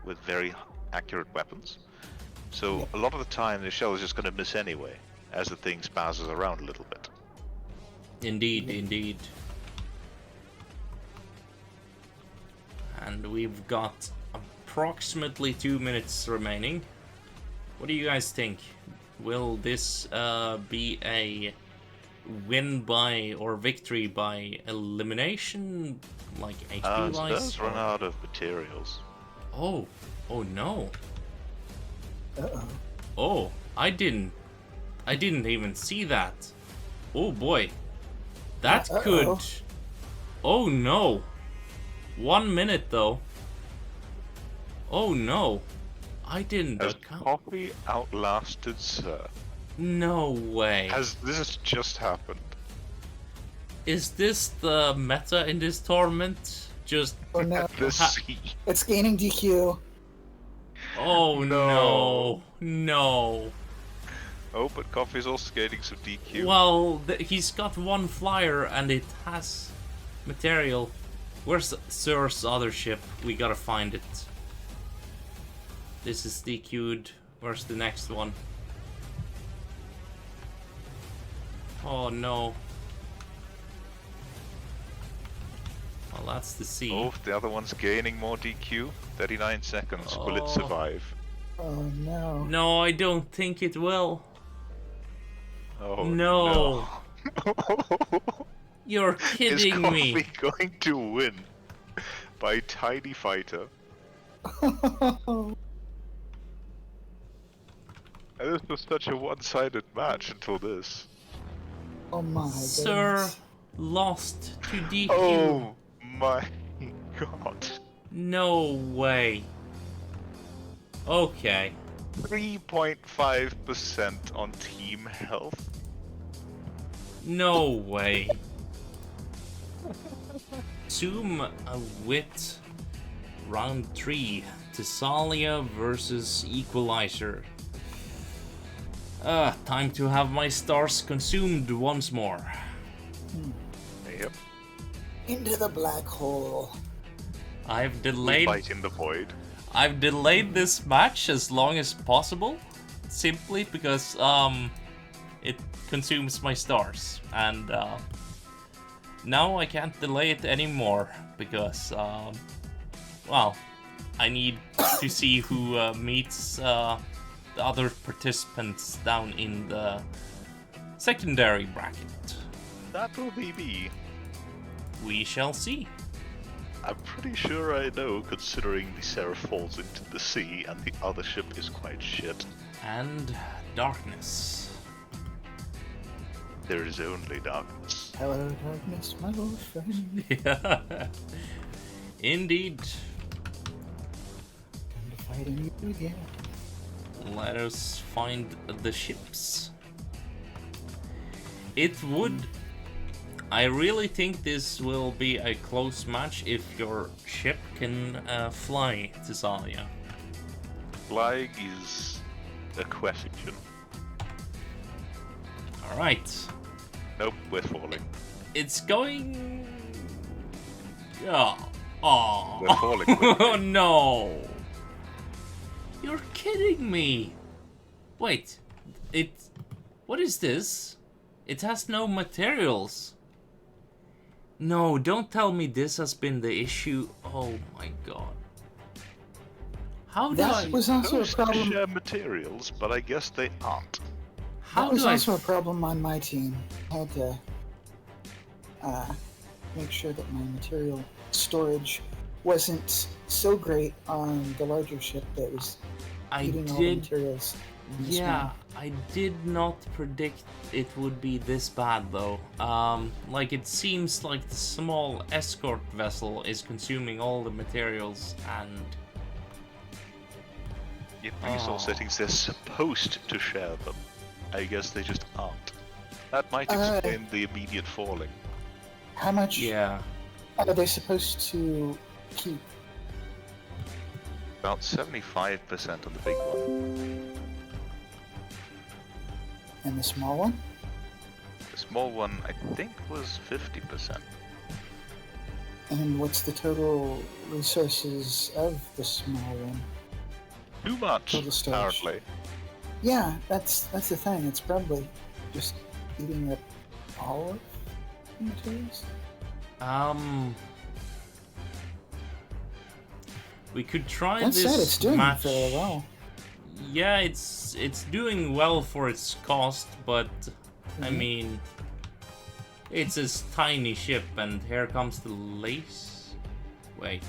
with very accurate weapons. So a lot of the time the shell is just going to miss anyway, as the thing spazzes around a little bit. Indeed. And we've got approximately 2 minutes remaining. What do you guys think? Will this be a win by or victory by elimination, like HP It wise? does run out of materials. Oh, oh no. Uh-oh. Oh, I didn't even see that. Oh boy. That Uh-oh. could... Oh no. 1 minute though. Oh no. I didn't Has account. Coffee outlasted Sir? No way. This has just happened. Is this the meta in this tournament? Just... Oh no. The sea. It's gaining DQ. Oh No. no. No. Oh, but Coffee's also getting some DQ. Well, he's got one flyer and it has material. Where's Sir's other ship? We gotta find it. This is DQ'd. Where's the next one? Oh no. Well, that's the sea. Oh, the other one's gaining more DQ. 39 seconds. Will it Oh. survive? Oh no. No, I don't think it will. Oh No. no. You're Is kidding Coffee me. going to win by Tiny Fighter? And this was such a one-sided match until this. Oh my Sir goodness. lost to DQ. Oh my god. No way. Okay. 3.5% on team health. No way. Zoom with round 3. Tisalia versus Equalizer. Time to have my stars consumed once more. Yep. Into the black hole. I've We delayed fight in the void. I've delayed this match as long as possible, simply because it consumes my stars, and now I can't delay it anymore because well, I need to see who meets the other participants down in the secondary bracket. That will be me. We shall see. I'm pretty sure I know, considering the Seraph falls into the sea and the other ship is quite shit. And darkness. There is only darkness. Hello, darkness, my old friend. Yeah. Indeed. Time to fighting you again. Let us find the ships. It would... I really think this will be a close match if your ship can fly, Tisalia. Flying is a question. Alright. Nope, we're falling. It's going... Oh. Oh. We're falling Oh quickly. no. You're kidding me. Wait. It... What is this? It has no materials. No, don't tell me this has been the issue. Oh my god. How do I... That was also a Supposed to problem. share materials, but I guess they aren't. How That was do I... also a problem on my team. I had to make sure that my material storage wasn't so great on the larger ship that was I eating all the did... materials. in the Yeah, small. I did not predict it would be this bad though. Like it seems like the small escort vessel is consuming all the materials and... In resource settings, they're supposed to share them. I guess they just aren't. That might explain the immediate falling. How much Yeah. are they supposed to keep? About 75% on the big one. And the small one? The small one, I think, was 50%. And what's the total resources of the small one? Too much, Total storage. apparently. Yeah, that's the thing. It's probably just eating up all of the materials. We could try That this said, it's doing match. fairly well. Yeah, it's doing well for its cost, but I Mhm. mean, It's this tiny ship, and here comes the lace. Wait,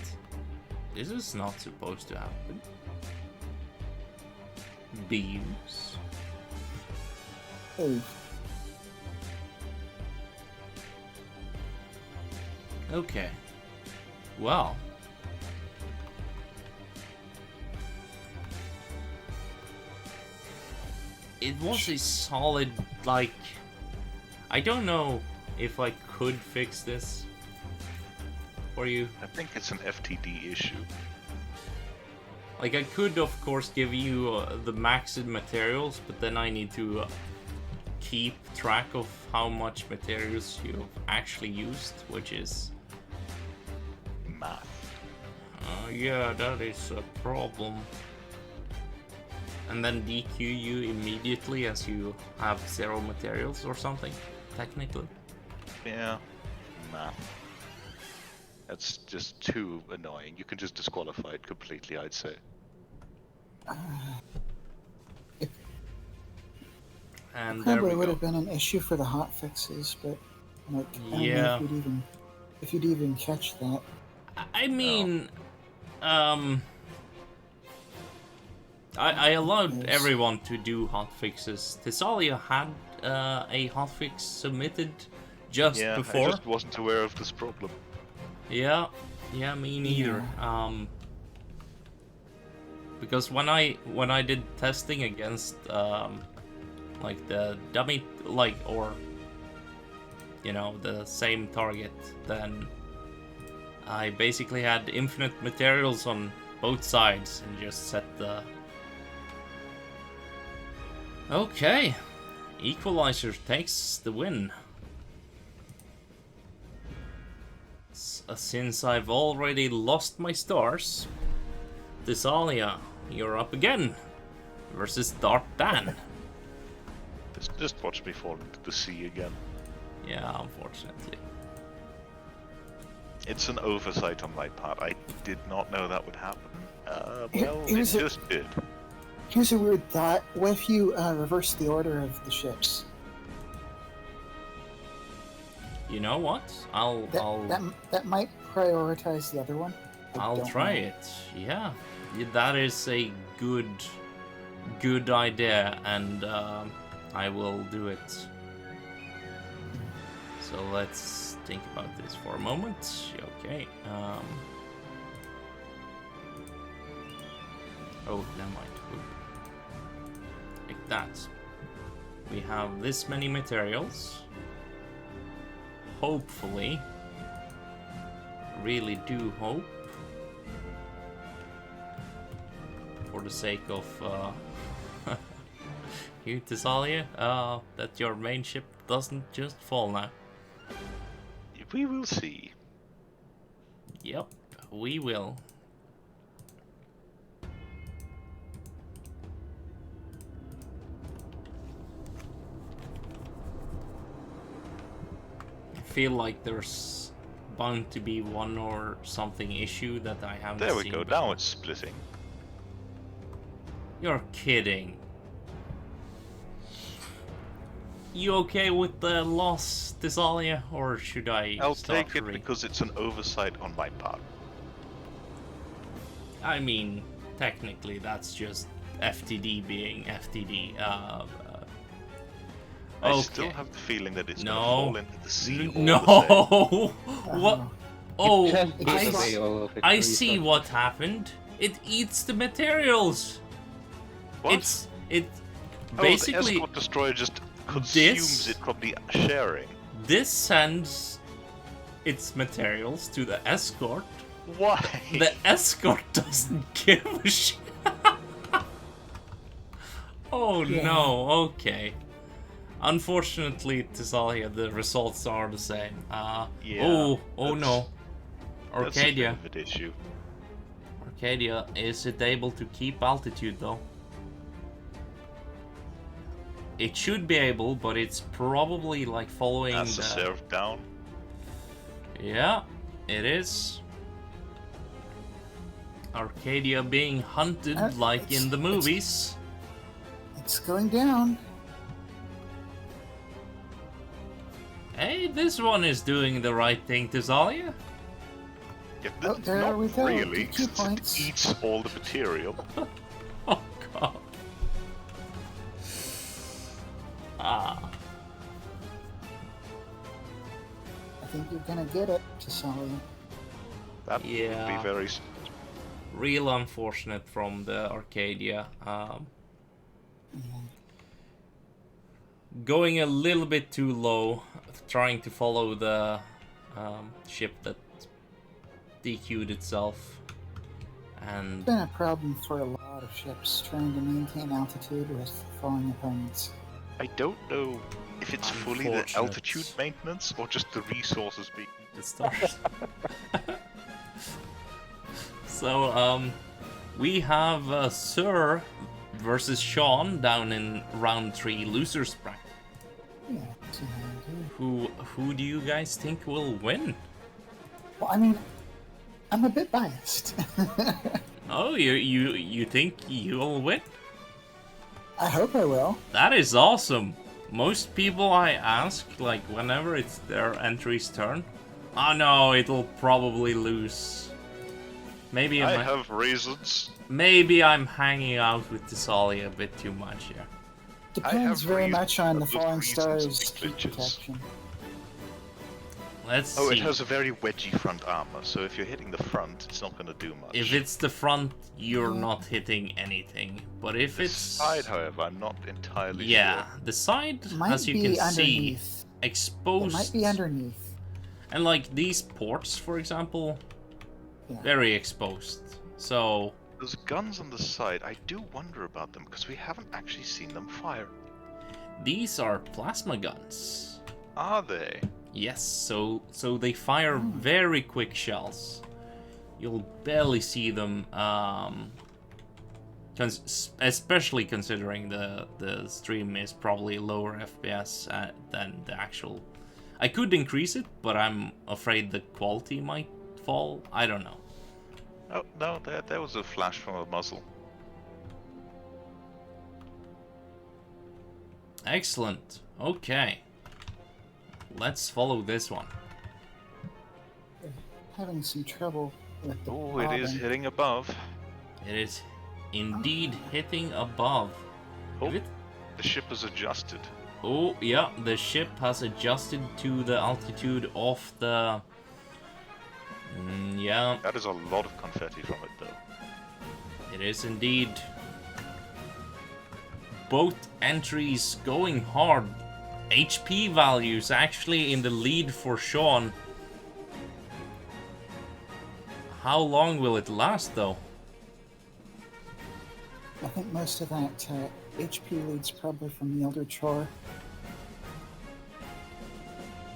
this is not supposed to happen. Beams. Oh, Okay. Well. It was a solid, like... I don't know if I could fix this for you. I think it's an FTD issue. Like, I could, of course, give you the maxed materials, but then I need to keep track of how much materials you've actually used, which is... Math. Yeah, that is a problem. And then DQ you immediately as you have 0 materials or something, technically. Yeah. Math. That's just too annoying. You can just disqualify it completely, I'd say. And there probably we would go. have been an issue for the hot fixes, but like, I don't Yeah. know if you'd even catch that. I mean, I allowed Yes. everyone to do hotfixes. Tisalia had a hotfix submitted just Yeah, before. I just wasn't aware of this problem. Yeah, me neither. Because when I did testing against like the dummy, like, or you know, the same target, then I basically had infinite materials on both sides and just set the... Okay, Equalizer takes the win. Since I've already lost my stars, Tisalia, you're up again versus Dark Dan. Just watch me fall into the sea again. Yeah, unfortunately. It's an oversight on my part. I did not know that would happen. Well, it Here's a- just did. Here's a weird thought. What if you reverse the order of the ships? You know what? That might prioritize the other one. I I'll don't try know. it. Yeah, that is a good idea, and I will do it. So let's think about this for a moment. Okay. Oh, never mind. Oop. Like that. We have this many materials. Hopefully. Really do hope. For the sake of you, Tisalia, that your main ship doesn't just fall now. We will see. Yep, we will. I feel like there's bound to be one or something issue that I haven't There we seen go. before. Now it's splitting. You're kidding. You okay with the loss, Tisalia, or should I I'll start take it because it's an oversight on my part. I mean, technically, that's just FTD being FTD. I still have the feeling that it's gonna fall into the sea. all the same. No. What? Oh, It just I gave saw- away all of its I see resources. what happened. It eats the materials. What? It the basically escort destroyer just consumes it from the sharing. this sends its materials to the escort. Why? The escort doesn't give a shit. Oh Yeah. no, okay. Unfortunately, Tisalia, the results are the same. Yeah, oh that's- no. That's a Arcadia. bit of an issue. Arcadia, is it able to keep altitude though? It should be able, but it's probably like following That's the... a serve down. Yeah, it is. Arcadia being hunted like in the movies. It's going down. Hey, this one is doing the right thing, Tisalia. Yeah, Oh, there not we go. really, 2 since points. it eats all the material. Oh god. Ah. I think you're gonna get it, Tisalia. That would Yeah. be very... Real unfortunate from the Arcadia. Going a little bit too low, trying to follow the ship that DQ'd itself. And It's been a problem for a lot of ships trying to maintain altitude with falling opponents. I don't know if it's fully the Unfortunate. altitude maintenance or just the resources being... the stars. So, we have Sir versus Shawn down in round 3 losers bracket. Yeah, see how I do. Who do you guys think will win? Well, I mean, I'm a bit biased. Oh, you think you'll win? I hope I will. That is awesome. Most people I ask, like whenever it's their entry's turn, oh no, it'll probably lose. Maybe I have reasons. maybe I'm hanging out with Tisalia a bit too much here. Depends have very reasons, much on the but those falling reasons stars make heat glitches. protection. Let's Oh, see. it has a very wedgy front armor, so if you're hitting the front, it's not gonna do much. If it's the front, you're not hitting anything. But if the it's side, however, I'm not entirely yeah, sure. the side, Might as you be can see, underneath. It exposed. might be underneath. And like these ports, for example, Yeah. very exposed. So Those guns on the side, I do wonder about them, because we haven't actually seen them fire. these are plasma guns. Are they? Yes, so they fire very quick shells. You'll barely see them, especially considering the stream is probably lower FPS than the actual. I could increase it, but I'm afraid the quality might fall. I don't know. Oh, no, there was a flash from a muzzle. Excellent. Okay. Let's follow this one. Having some trouble with the Oh, it is bobbing. hitting above. It is indeed hitting above. Oh, If it- the ship is adjusted. Oh, yeah, the ship has adjusted to the altitude of the... yeah, That is a lot of confetti from it, though. it is indeed. Both entries going hard. HP values actually in the lead for Shawn. How long will it last, though? I think most of that HP leads probably from the Elder Chore.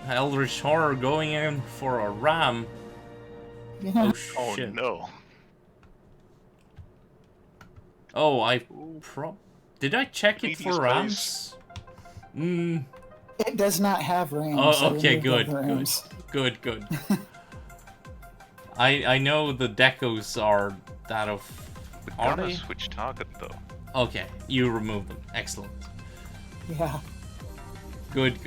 Eldritch Horror going in for a ram. Yeah. Oh Shit. no. Oh, did I check it Speedy for space. rams? It does not have rams. Oh, I okay, removed all good, the good, rams. good. I know the decos are that of. The Are gunner they? switch target, though. Okay, you removed them. Excellent. Yeah. Good.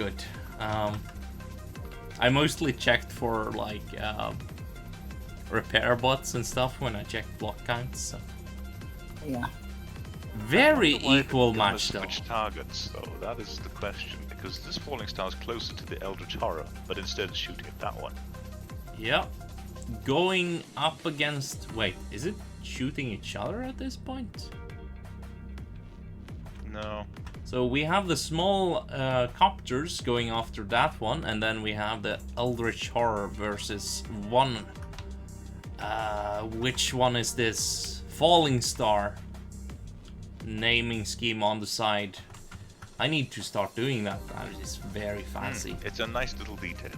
I mostly checked for like repair bots and stuff when I checked block counts. So. Yeah. Very Why the equal gunner match though. switch targets, though. That is the question, because this falling star is closer to the Eldritch Horror, but instead it's shooting at that one. Yep. Going up against. Wait, is it shooting each other at this point? No. So we have the small copters going after that one, and then we have the Eldritch Horror versus one. Which one is this? Falling Star. Naming scheme on the side. I need to start doing that. That is very fancy. It's a nice little detail.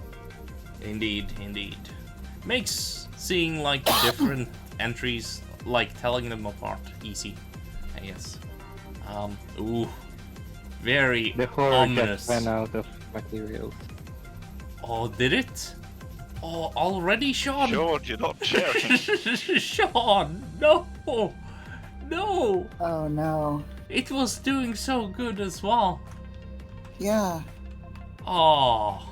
Indeed. Makes seeing like different entries, like telling them apart, easy, I guess. Ooh. Very The horror ominous. just ran out of materials. Oh, did it? Oh, already, Shawn? Sure, you're not sharing. Shawn, no! No! Oh no. It was doing so good as well. Yeah. Oh.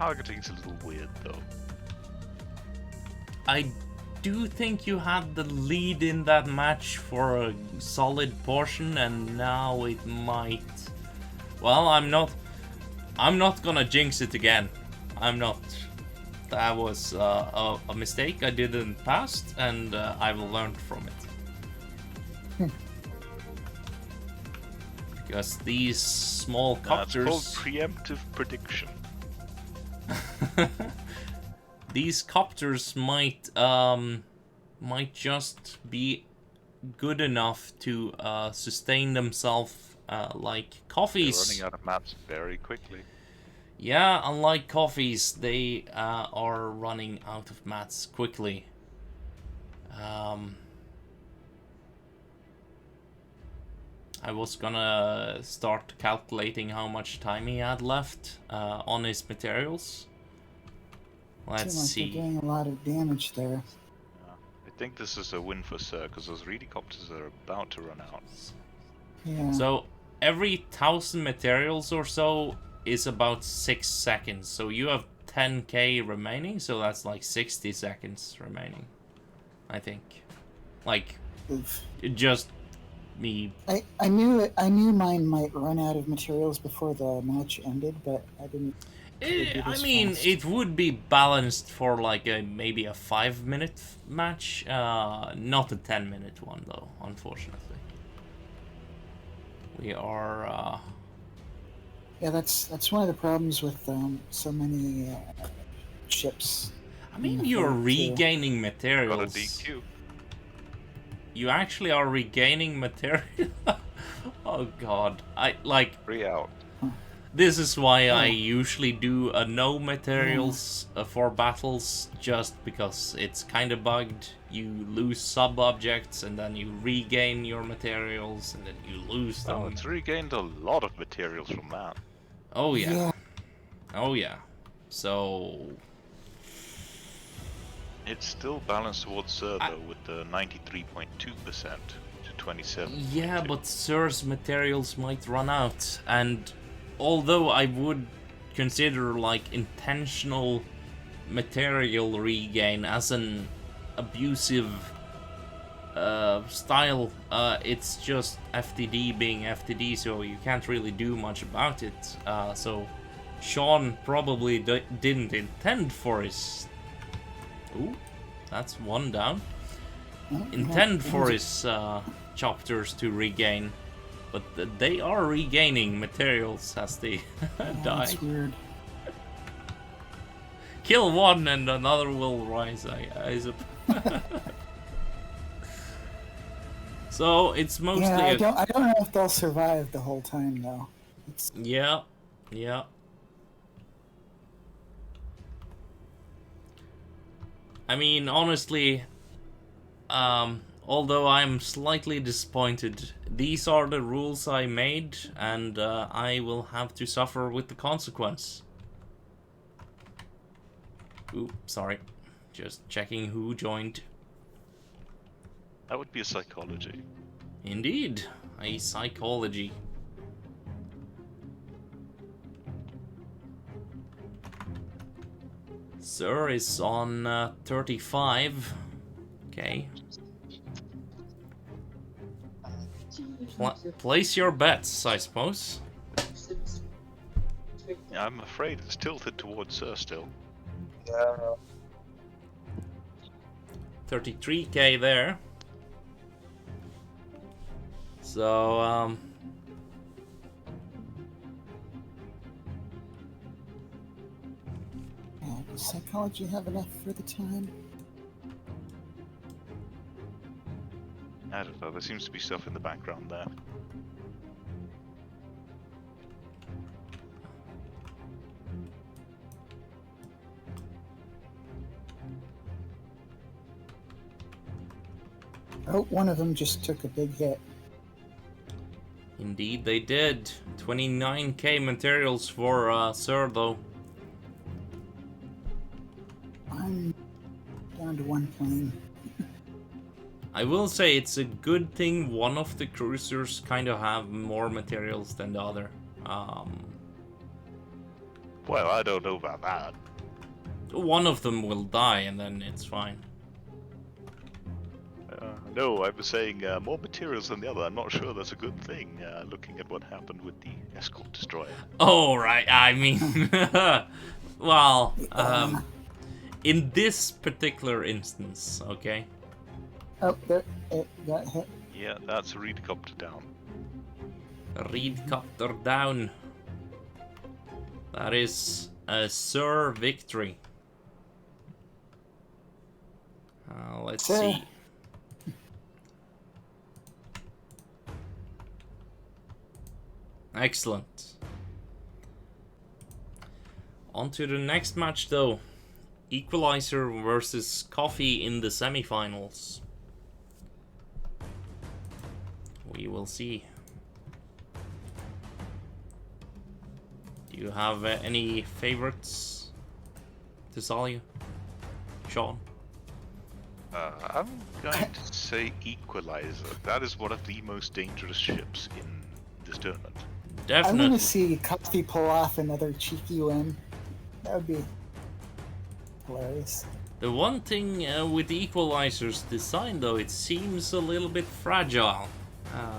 Targeting's a little weird, though. I do think you had the lead in that match for a solid portion, and now it might. Well, I'm not gonna jinx it again. I'm not. That was a mistake I did in the past, and I've learned from it. Because these small copters. That's called preemptive prediction. These copters might just be good enough to sustain themselves like coffees. They're running out of maps very quickly. Yeah, unlike coffees, they are running out of mats quickly. I was gonna start calculating how much time he had left on his materials. Let's Seems like see. they're doing a lot of damage there. I think this is a win for Sir, because those redicopters are about to run out. Yeah. So every 1,000 materials or so is about 6 seconds. So you have 10k remaining, so that's like 60 seconds remaining, I think. Like, Oof. just me. I knew mine might run out of materials before the match ended, but I didn't. I mean, it would be balanced for like maybe a 5-minute match, not a 10-minute one though, unfortunately. We are. Yeah, that's one of the problems with so many ships. I mean, in the you're field, too. regaining Got a materials. DQ. You actually are regaining material. Oh god, I like. 3 out. This is why I usually do no materials for battles, just because it's kind of bugged. You lose sub-objects and then you regain your materials and then you lose them. Oh, it's regained a lot of materials from that. Oh yeah. Yeah. Oh yeah. So It's still balanced towards Sir, though, with the 93.2% to 27. yeah, but Sir's materials might run out, and although I would consider like intentional material regain as an abusive style, it's just FTD being FTD, so you can't really do much about it. So Shawn probably didn't intend for his. Ooh, that's one down. Intend for his chapters to regain. But they are regaining materials as they die. That's weird. Kill one and another will rise, I suppose. So it's mostly Yeah, I don't know if they'll survive the whole time though. Yeah, yeah. I mean, honestly, although I'm slightly disappointed, these are the rules I made, and I will have to suffer with the consequence. Ooh, sorry. Just checking who joined. That would be a psychology. Indeed, a psychology. Sir is on 35. Okay. Place your bets, I suppose. Yeah, I'm afraid it's tilted towards Sir still. 33k there. So, Does psychology have enough for the time? I don't know, there seems to be stuff in the background there. Oh, one of them just took a big hit. indeed they did. 29k materials for Sir, though. I'm down to one plane. I will say it's a good thing one of the cruisers kind of have more materials than the other. Well, I don't know about that. One of them will die, and then it's fine. No, I was saying more materials than the other. I'm not sure that's a good thing, looking at what happened with the escort destroyer. Oh, right. I mean, well, in this particular instance, okay. Oh, there, it got hit. Yeah, that's a redcopter down. Redcopter down. That is a Sir victory. Let's Sir. see. Excellent. On to the next match though. Equalizer versus Coffee in the semifinals. We will see. Do you have any favorites, Tisalia? Shawn? I'm going to say Equalizer. That is one of the most dangerous ships in this tournament. I Definitely. want to see Coffee pull off another cheeky win. That would be hilarious. The one thing with the Equalizer's design though, it seems a little bit fragile.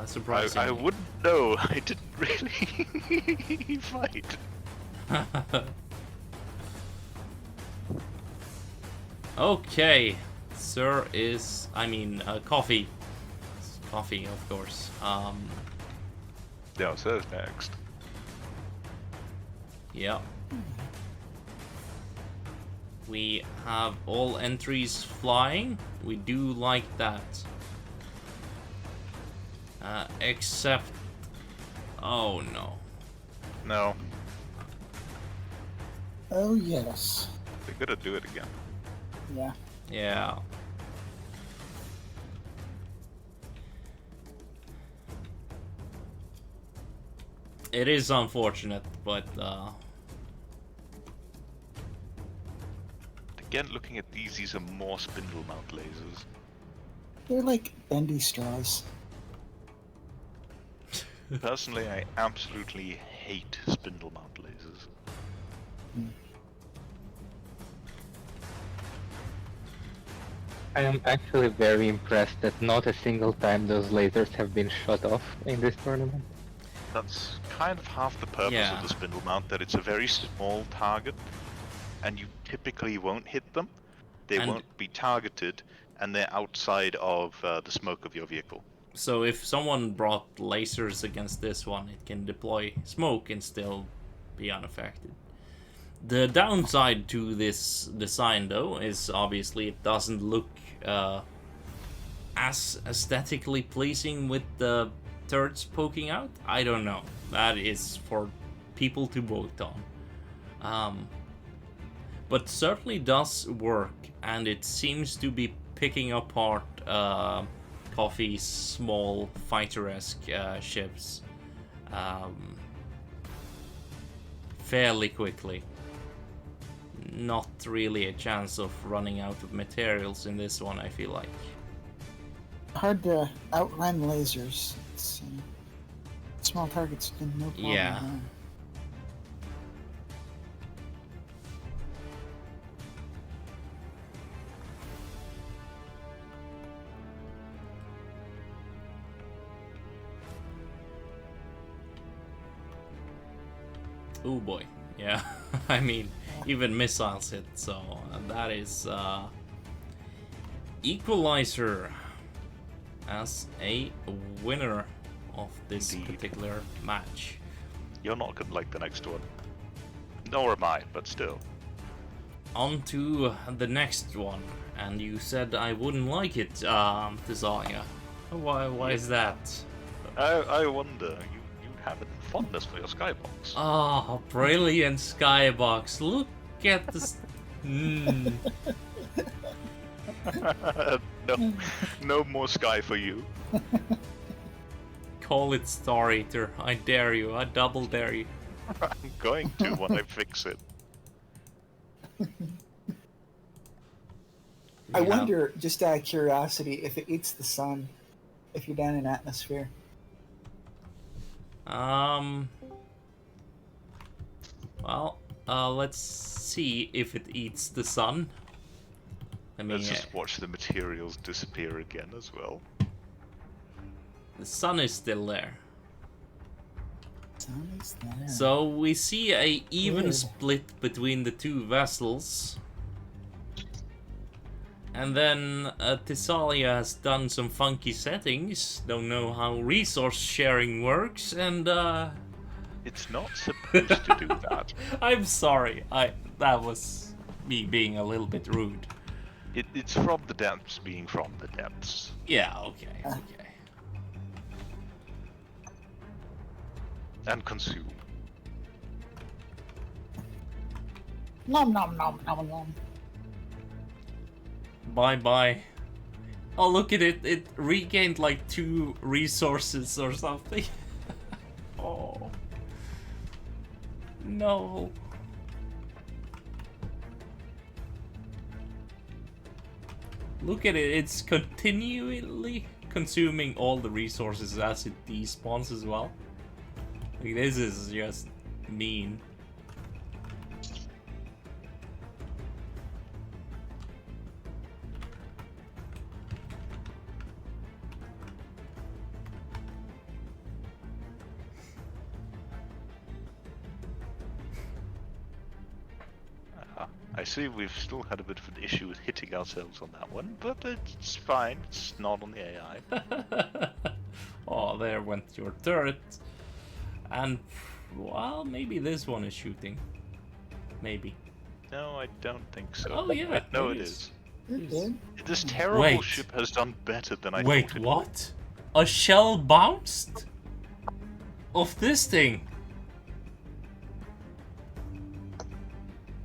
Surprisingly. I wouldn't know. I didn't really fight. Okay, Sir is, Coffee. Coffee, of course. No, Sir's next. Yeah. We have all entries flying. We do like that. Except... Oh no. No, Oh yes. they gotta do it again. Yeah. Yeah. It is unfortunate, but Again, looking at these are more spindle mount lasers. They're like bendy straws. Personally, I absolutely hate spindle mount lasers. I am actually very impressed that not a single time those lasers have been shot off in this tournament. That's kind of half the purpose Yeah. of the spindle mount, that it's a very small target, and you typically won't hit them. They And- won't be targeted, and they're outside of the smoke of your vehicle. so if someone brought lasers against this one, it can deploy smoke and still be unaffected. The downside to this design, though, is obviously it doesn't look as aesthetically pleasing with the turrets poking out. I don't know. That is for people to vote on. But certainly does work, and it seems to be picking apart Coffee's small fighter-esque ships fairly quickly. Not really a chance of running out of materials in this one, I feel like. Hard to outrun lasers. It's, small targets can no problem. Yeah. Oh boy, yeah. I mean, even missiles hit, so that is Equalizer as a winner of this Indeed. particular match. You're not gonna like the next one. Nor am I, but still. On to the next one, and you said I wouldn't like it, Tisalia. Why is that? I wonder, you have a fondness for your skybox. Oh, brilliant skybox. Look at this. No more sky for you. Call it Star Eater. I dare you. I double dare you. I'm going to when I fix it. I Yeah. wonder, just out of curiosity, if it eats the sun, if you're down in atmosphere. Well, Let's see if it eats the sun. I mean, Let's just watch the materials disappear again as well. the sun is still there. Sun is there. So we see a even Weird. split between the two vessels. And then Tisalia has done some funky settings. Don't know how resource sharing works, and It's not supposed to do that. I'm sorry. That was me being a little bit rude. It's from the depths being from the depths. Yeah, okay. And consume. Nom nom nom nom nom. Bye. Oh, look at it. It regained like 2 resources or something. Oh. No. Look at it. It's continually consuming all the resources as it despawns as well. Like, this is just mean. I see we've still had a bit of an issue with hitting ourselves on that one, but it's fine. It's not on the AI. Oh, there went your turret. And, well, maybe this one is shooting. Maybe. No, I don't think so. Oh, yeah, Wait, no, it it is. is. It did. This terrible Wait. ship has done better than I Wait, thought it what? A shell bounced? Of this thing?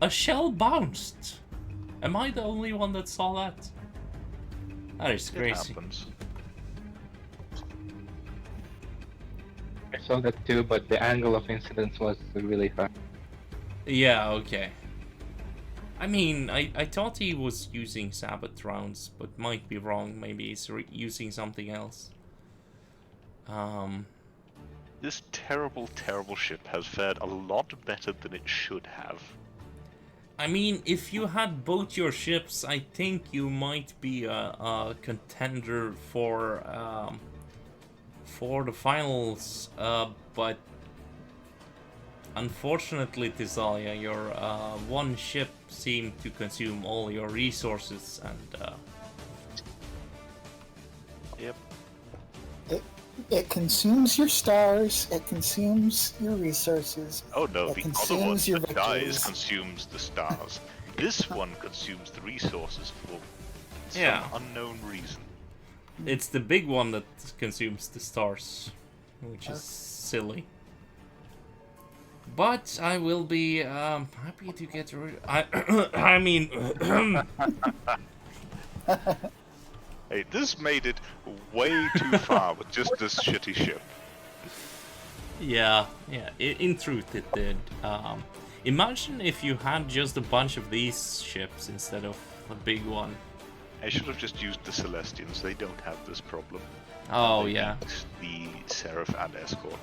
A shell bounced? Am I the only one that saw that? That is would. It crazy. happens. I saw that too, but the angle of incidence was really fun. Yeah, okay. I mean, I thought he was using Sabbath rounds, but might be wrong. Maybe he's using something else. This terrible, terrible ship has fared a lot better than it should have. I mean, if you had both your ships, I think you might be a contender for the finals. But unfortunately, Tisalia, your one ship seemed to consume all your resources, and Yep. It consumes your stars. It consumes your resources. Oh no, It the other one consumes your that dies victories. consumes the stars. This one consumes the resources for some Yeah. unknown reason. it's the big one that consumes the stars, which is silly. But I will be happy to get rid. I mean, Hey, this made it way too far with just this shitty ship. yeah. In truth, it did. Imagine if you had just a bunch of these ships instead of a big one. I should have just used the Celestians, they don't have this problem. Oh They yeah. beat the Seraph and Escort.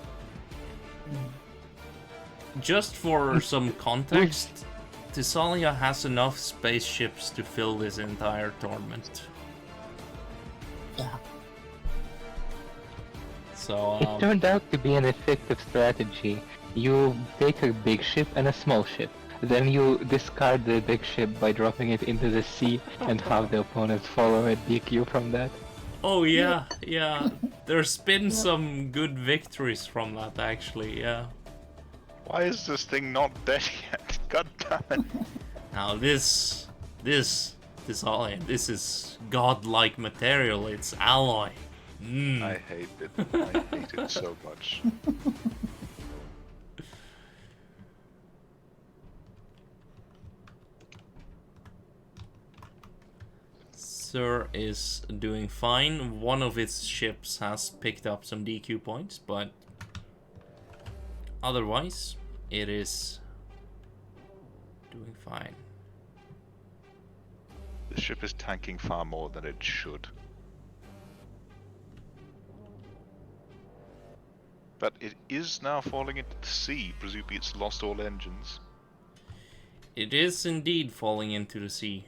Just for some context, Tisalia has enough spaceships to fill this entire tournament. Yeah. So It turned out to be an effective strategy. You take a big ship and a small ship. Then you discard the big ship by dropping it into the sea and have the opponents follow a DQ from that. oh yeah. There's been some good victories from that actually. Yeah. Why is this thing not dead yet? God damn it. Now this Tisalia, this is godlike material. It's alloy. I hate it. I hate it so much. Sir is doing fine. One of its ships has picked up some DQ points, but otherwise it is doing fine. The ship is tanking far more than it should. But it is now falling into the sea, presumably it's lost all engines. It is indeed falling into the sea.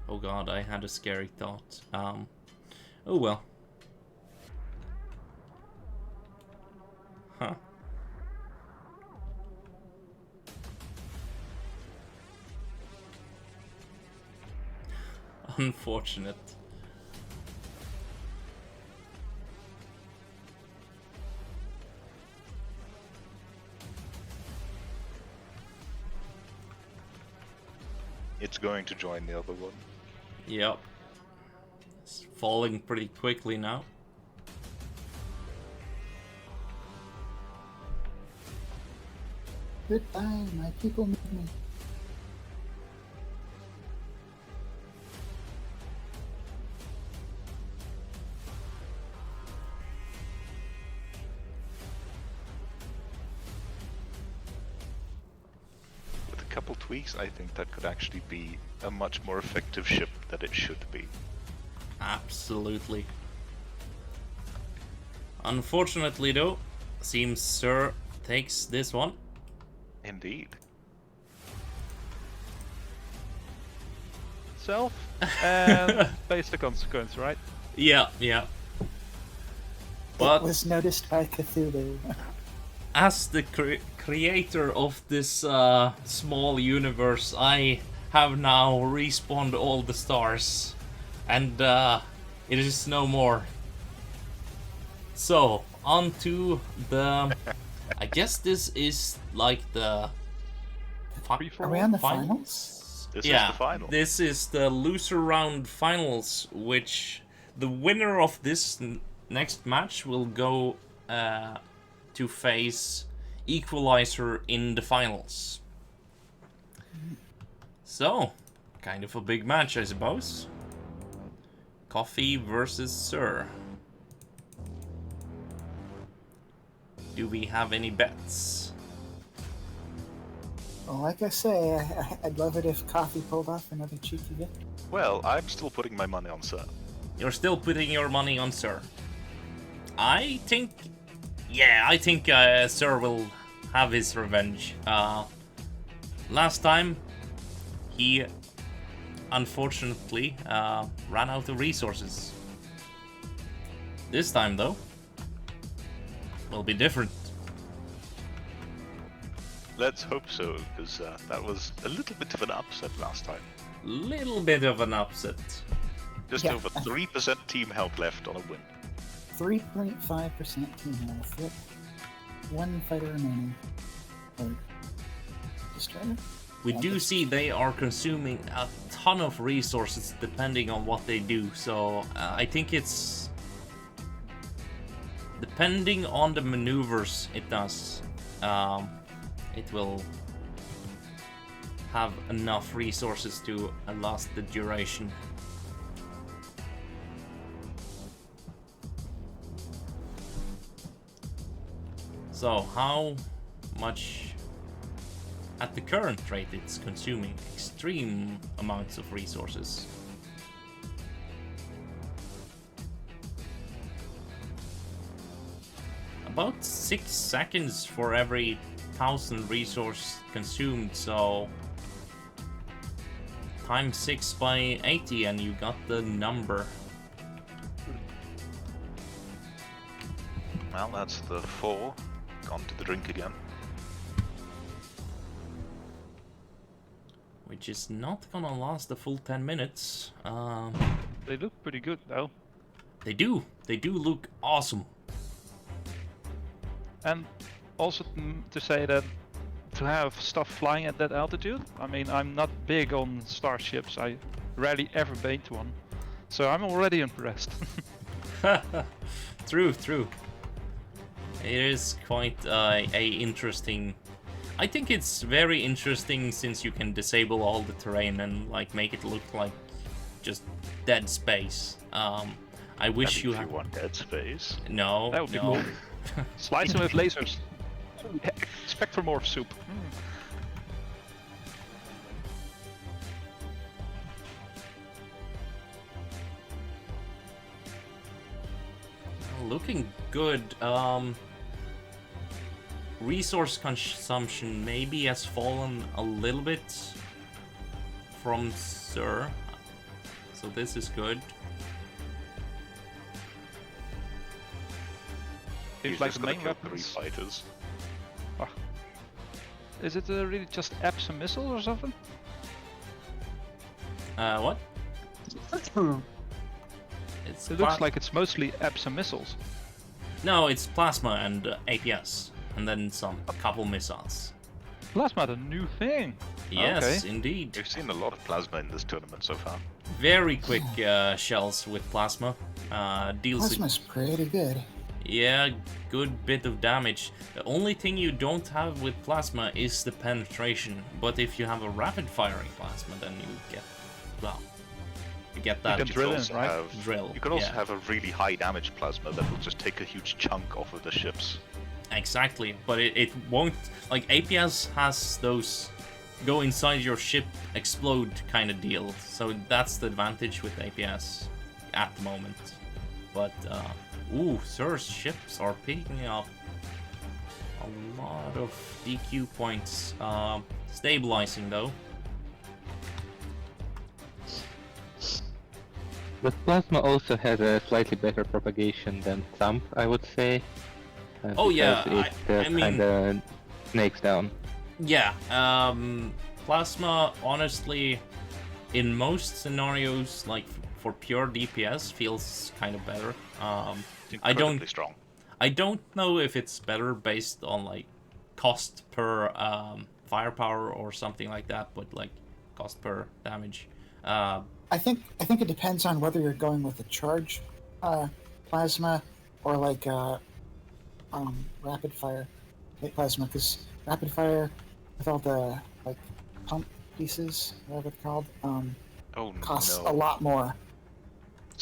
Oh god, I had a scary thought. Oh well. Huh. Unfortunate. It's going to join the other one. Yep. It's falling pretty quickly now. Goodbye, my people need me. With a couple tweaks, I think that could actually be a much more effective ship than it should be. Absolutely. Unfortunately though, seems Sir takes this one. Indeed. Self and face the consequence, right? Yeah, yeah. It But was noticed by Cthulhu. as the creator of this small universe, I have now respawned all the stars. And it is no more. So, on to the... I guess this is like the... Are we on the finals? This yeah, is the final. this is the loser round finals, which the winner of this next match will go to face Equalizer in the finals. So, kind of a big match, I suppose. Coffee versus Sir. Do we have any bets? Well, like I say, I'd love it if Coffee pulled off another cheeky victory. Well, I'm still putting my money on Sir. You're still putting your money on Sir. I think... Yeah, I think Sir will have his revenge. Last time, he unfortunately ran out of resources. This time, though, will be different. Let's hope so, because that was a little bit of an upset last time. Little bit of an upset. Just Yeah. over 3% team health left on a win. 3.5% team health. Yep. One fighter remaining. Or destroyer? We Yeah, do but- see they are consuming a ton of resources depending on what they do, so I think it's... Depending on the maneuvers it does, it will have enough resources to last the duration. So, how much at the current rate it's consuming? Extreme amounts of resources. About 6 seconds for every 1,000 resource consumed, so times 6 by 80 and you got the number. Well, that's the 4. Gone to the drink again. Which is not gonna last the full 10 minutes. They look pretty good though. They do look awesome. And also to say that to have stuff flying at that altitude, I mean, I'm not big on starships. I rarely ever bait one. So I'm already impressed. True. It is quite a interesting... I think it's very interesting since you can disable all the terrain and like make it look like just dead space. I wish you If had... you want dead space. No, That would be no. cool. Slice them with lasers. Spectromorph soup. Looking good. resource consumption maybe has fallen a little bit from Sir. So this is good. He's Seems like just the gonna main kill 3 weapons. fighters. Is it really just apps and missiles or something? What? It's It looks like it's mostly apps and missiles. No, it's plasma and APS, and then some couple missiles. Plasma, the new thing. Yes, Okay. indeed. We've seen a lot of plasma in this tournament so far. Very quick shells with plasma. Deals Plasma's pretty good. yeah, good bit of damage. The only thing you don't have with plasma is the penetration. But if you have a rapid firing plasma, then you get, well, you get that. can You drill in, also right? have- Drill, You can also yeah. have a really high damage plasma that will just take a huge chunk off of the ships. Exactly, but it won't, like, APS has those go inside your ship, explode kind of deal, so that's the advantage with APS at the moment. But, ooh, Sir's ships are picking up a lot of DQ points, stabilizing though. But plasma also has a slightly better propagation than thump, I would say. Oh, yeah, because it I mean- kinda snakes down. Yeah, plasma, honestly, in most scenarios, like for pure DPS, feels kind of better. It's I don't- incredibly strong. I don't know if it's better based on like cost per firepower or something like that, but like cost per damage. I think it depends on whether you're going with a charge plasma or like rapid fire plasma, because rapid fire with all the like pump pieces, whatever it's called, Oh costs no. a lot more.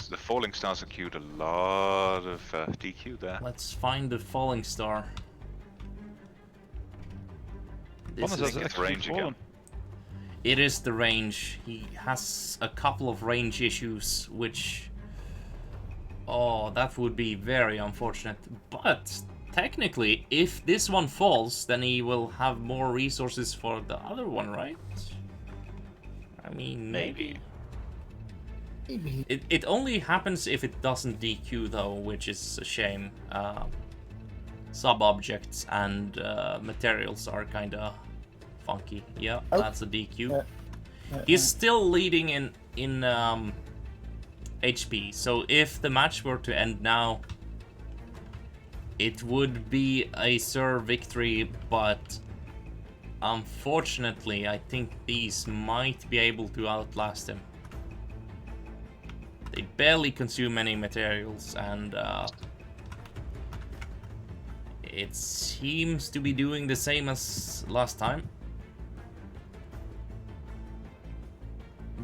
The falling stars accrued a lot of DQ there. Let's find the falling star. This Thomas is, has it's actually range again. fallen. it is the range. He has a couple of range issues, which, oh, that would be very unfortunate. But technically, if this one falls, then he will have more resources for the other one, right? I mean, maybe. Maybe. It only happens if it doesn't DQ though, which is a shame. Sub-objects and materials are kinda funky. Yeah, Oh. that's a DQ. Yeah, He's still leading in HP, so if the match were to end now, it would be a Sir victory, but unfortunately, I think these might be able to outlast him. They barely consume any materials, and it seems to be doing the same as last time.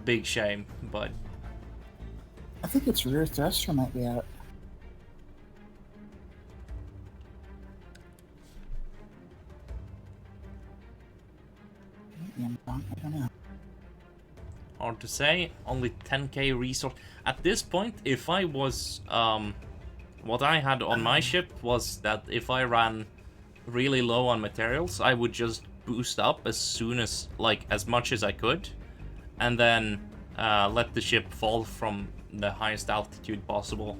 Big shame, but I think its rear thruster might be out. Maybe I'm wrong, I don't know. hard to say. Only 10k resource. At this point, if I was... what I had on my ship was that if I ran really low on materials, I would just boost up as soon as, like, as much as I could. And then let the ship fall from the highest altitude possible.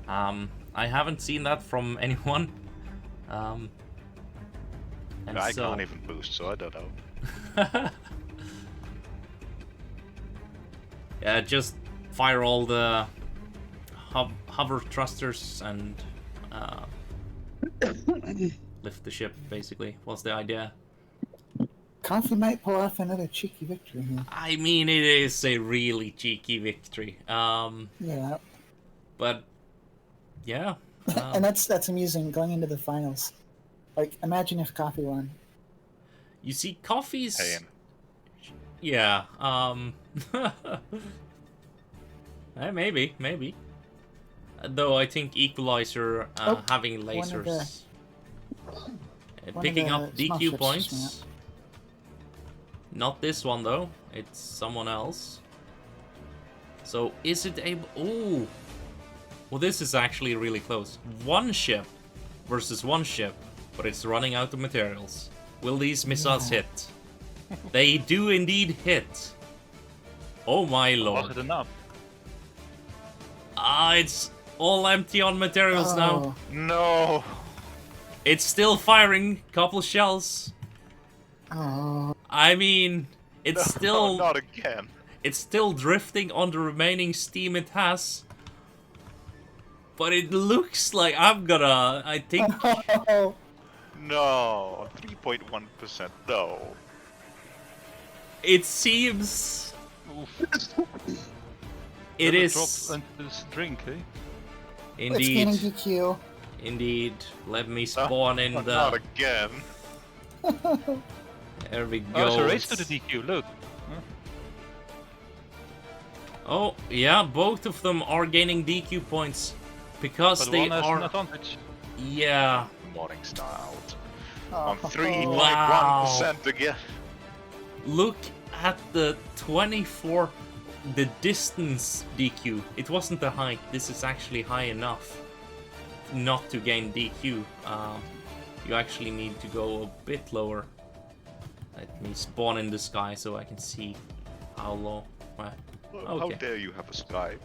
I haven't seen that from anyone. And I so... can't even boost, so I don't know. Yeah, just fire all the hover thrusters and lift the ship, basically. What's the idea? Coffee might pull off another cheeky victory here. I mean, it is a really cheeky victory. Yeah, But yeah. and that's amusing going into the finals. Like, imagine if Coffee won. You see, Coffee's... Pain. Yeah, maybe. Though I think Equalizer Oh, having one of the- lasers, one of picking the up small DQ ships points. just Not this one though. It's someone else. So is it able? Oh, well, this is actually really close. One ship versus one ship, but it's running out of materials. Will these missiles hit? They do indeed hit. Oh my Was lord. it enough? Ah, it's all empty on materials now. No! It's still firing couple shells. Oh. I mean, it's No, still not again. it's still drifting on the remaining steam it has. But it looks like I think Oh. No, 3.1%. No. it seems Oof. it Never is dropped into this drink, eh? It's getting indeed. DQ. Indeed. Let me spawn in Not the. again. There we Oh, it's go. a race to the DQ, look. Oh, yeah, both of them are gaining DQ points because But they one has an are. advantage. Yeah. Morningstar out. Oh. On 3.1% Wow. again. Look at the 24. The distance DQ. It wasn't the height. This is actually high enough not to gain DQ. You actually need to go a bit lower. Let me spawn in the sky so I can see how low. Well, How okay. dare you have a sky?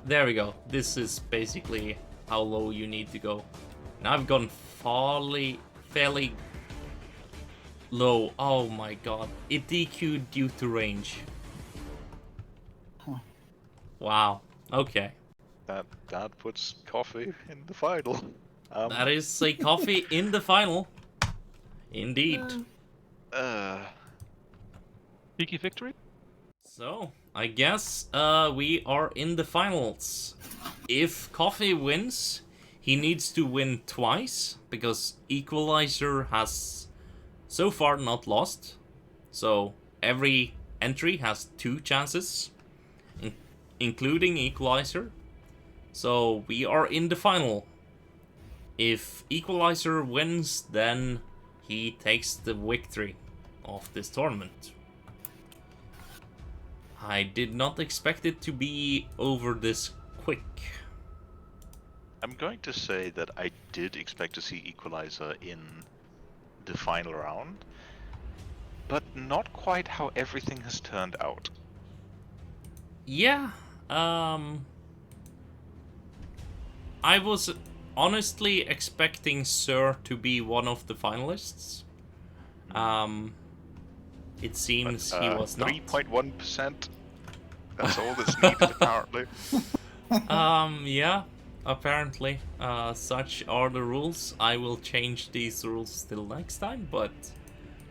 There we go. This is basically how low you need to go. Now I've gone fairly low. Oh my god. It DQ'd due to range. Huh. Wow. Okay. That puts coffee in the final. That is a coffee in the final. Indeed. Peaky victory? So, I guess we are in the finals. If Coffee wins, he needs to win twice, because Equalizer has so far not lost. So, every entry has 2 chances, including Equalizer. So, we are in the final. If Equalizer wins, then he takes the victory of this tournament. I did not expect it to be over this quick. I'm going to say that I did expect to see Equalizer in the final round, but not quite how everything has turned out. Yeah, I was honestly expecting Sir to be one of the finalists. It seems he was not. 3.1%. That's all that's needed apparently. Yeah, apparently. Such are the rules. I will change these rules till next time, but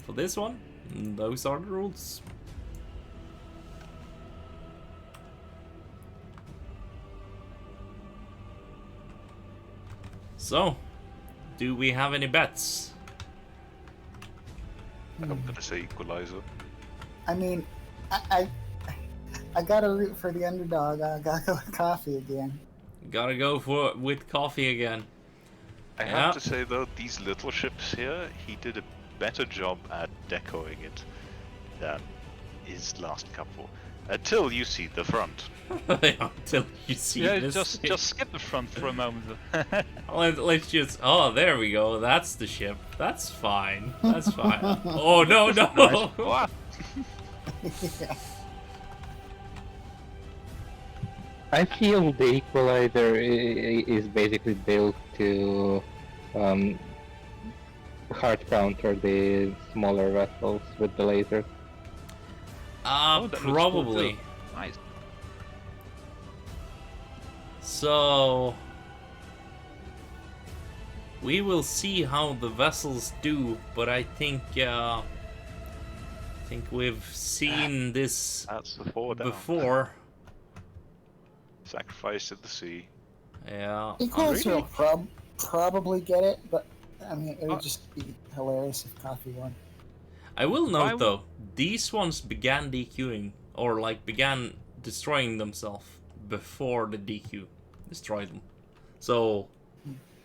for this one, those are the rules. So, do we have any bets? I'm gonna say Equalizer. I mean, I gotta root for the underdog. I gotta go with coffee again. Gotta go with coffee again. I Yeah. have to say though, these little ships here, he did a better job at decoing it than his last couple. Until you see the front. Until you see Yeah, this. just skip the front for a moment. Let's just. Oh, there we go. That's the ship. That's fine. That's fine. Oh no no! Wow. Yeah. I feel the Equalizer is basically built to hard counter the smaller vessels with the laser. Oh, that looks cool Probably. too. Nice. So we will see how the vessels do, but I think we've seen this That's the 4 down. before. Sacrifice at the sea. Yeah. Equalizer Really? will probably get it, but I mean, it would just be hilarious if coffee won. I will Why note would- though, these ones began DQing or like began destroying themselves before the DQ destroyed them. So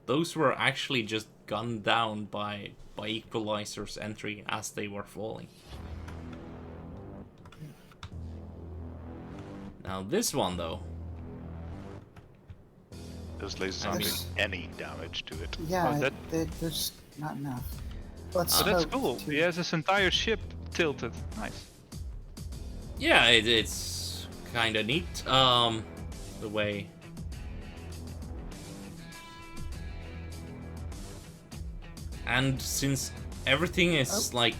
those were actually just gunned down by Equalizer's entry as they were falling. Now this one though, Those lasers aren't doing any damage to it. Yeah, Oh, that- there's not enough. Let's So that's hope cool. to- He has his entire ship tilted. Nice. Yeah, it's kind of neat. The way. And since everything is like,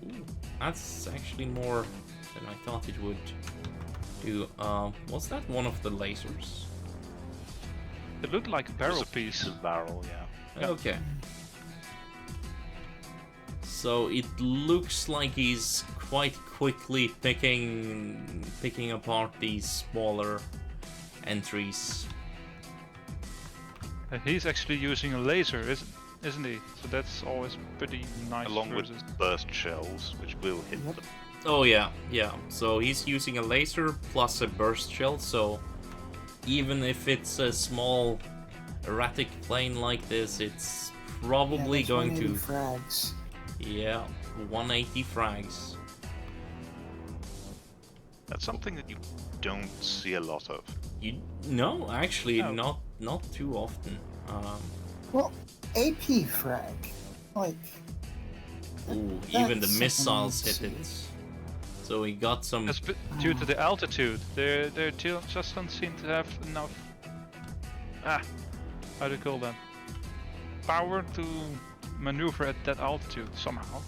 ooh, that's actually more than I thought it would do. Was that one of the lasers? It looked like a barrel piece. The barrel, yeah. Yeah. Okay. So it looks like he's quite quickly picking apart these smaller entries. He's actually using a laser, isn't he? So that's always pretty nice. Along with versus- burst shells, which will hit Yep. them. Oh yeah, yeah. So he's using a laser plus a burst shell, so even if it's a small erratic plane like this, it's probably that's going 180 to... frags. Yeah, 180 frags. That's something that you don't see a lot of. No, actually, No. not too often. Well, AP frag, like Ooh, even the That's missiles something hit to it. So he got some... That's due to the altitude. They just don't seem to have enough. How do you call that? Power to maneuver at that altitude somehow.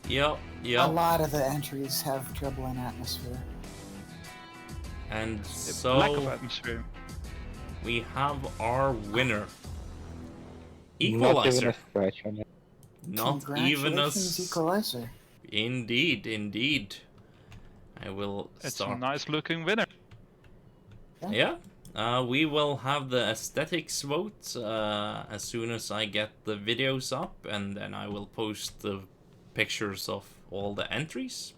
Yeah, a yeah. lot of the entries have trouble in atmosphere. And Lack of so atmosphere. we have our winner. Not even Equalizer. a scratch on it. Not even Congratulations, us. Equalizer. Indeed, indeed. I will It's start. a nice looking winner. Yeah. We will have the aesthetics vote as soon as I get the videos up, and then I will post the pictures of all the entries.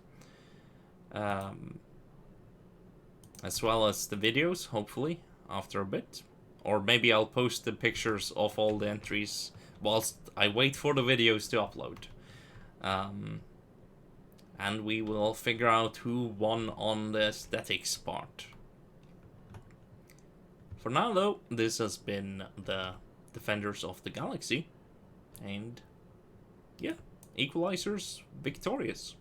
As well as the videos, hopefully, after a bit. Or maybe I'll post the pictures of all the entries whilst I wait for the videos to upload. And we will figure out who won on the aesthetics part. For now, though, this has been the Defenders of the Galaxy. And yeah, Equalizer's victorious.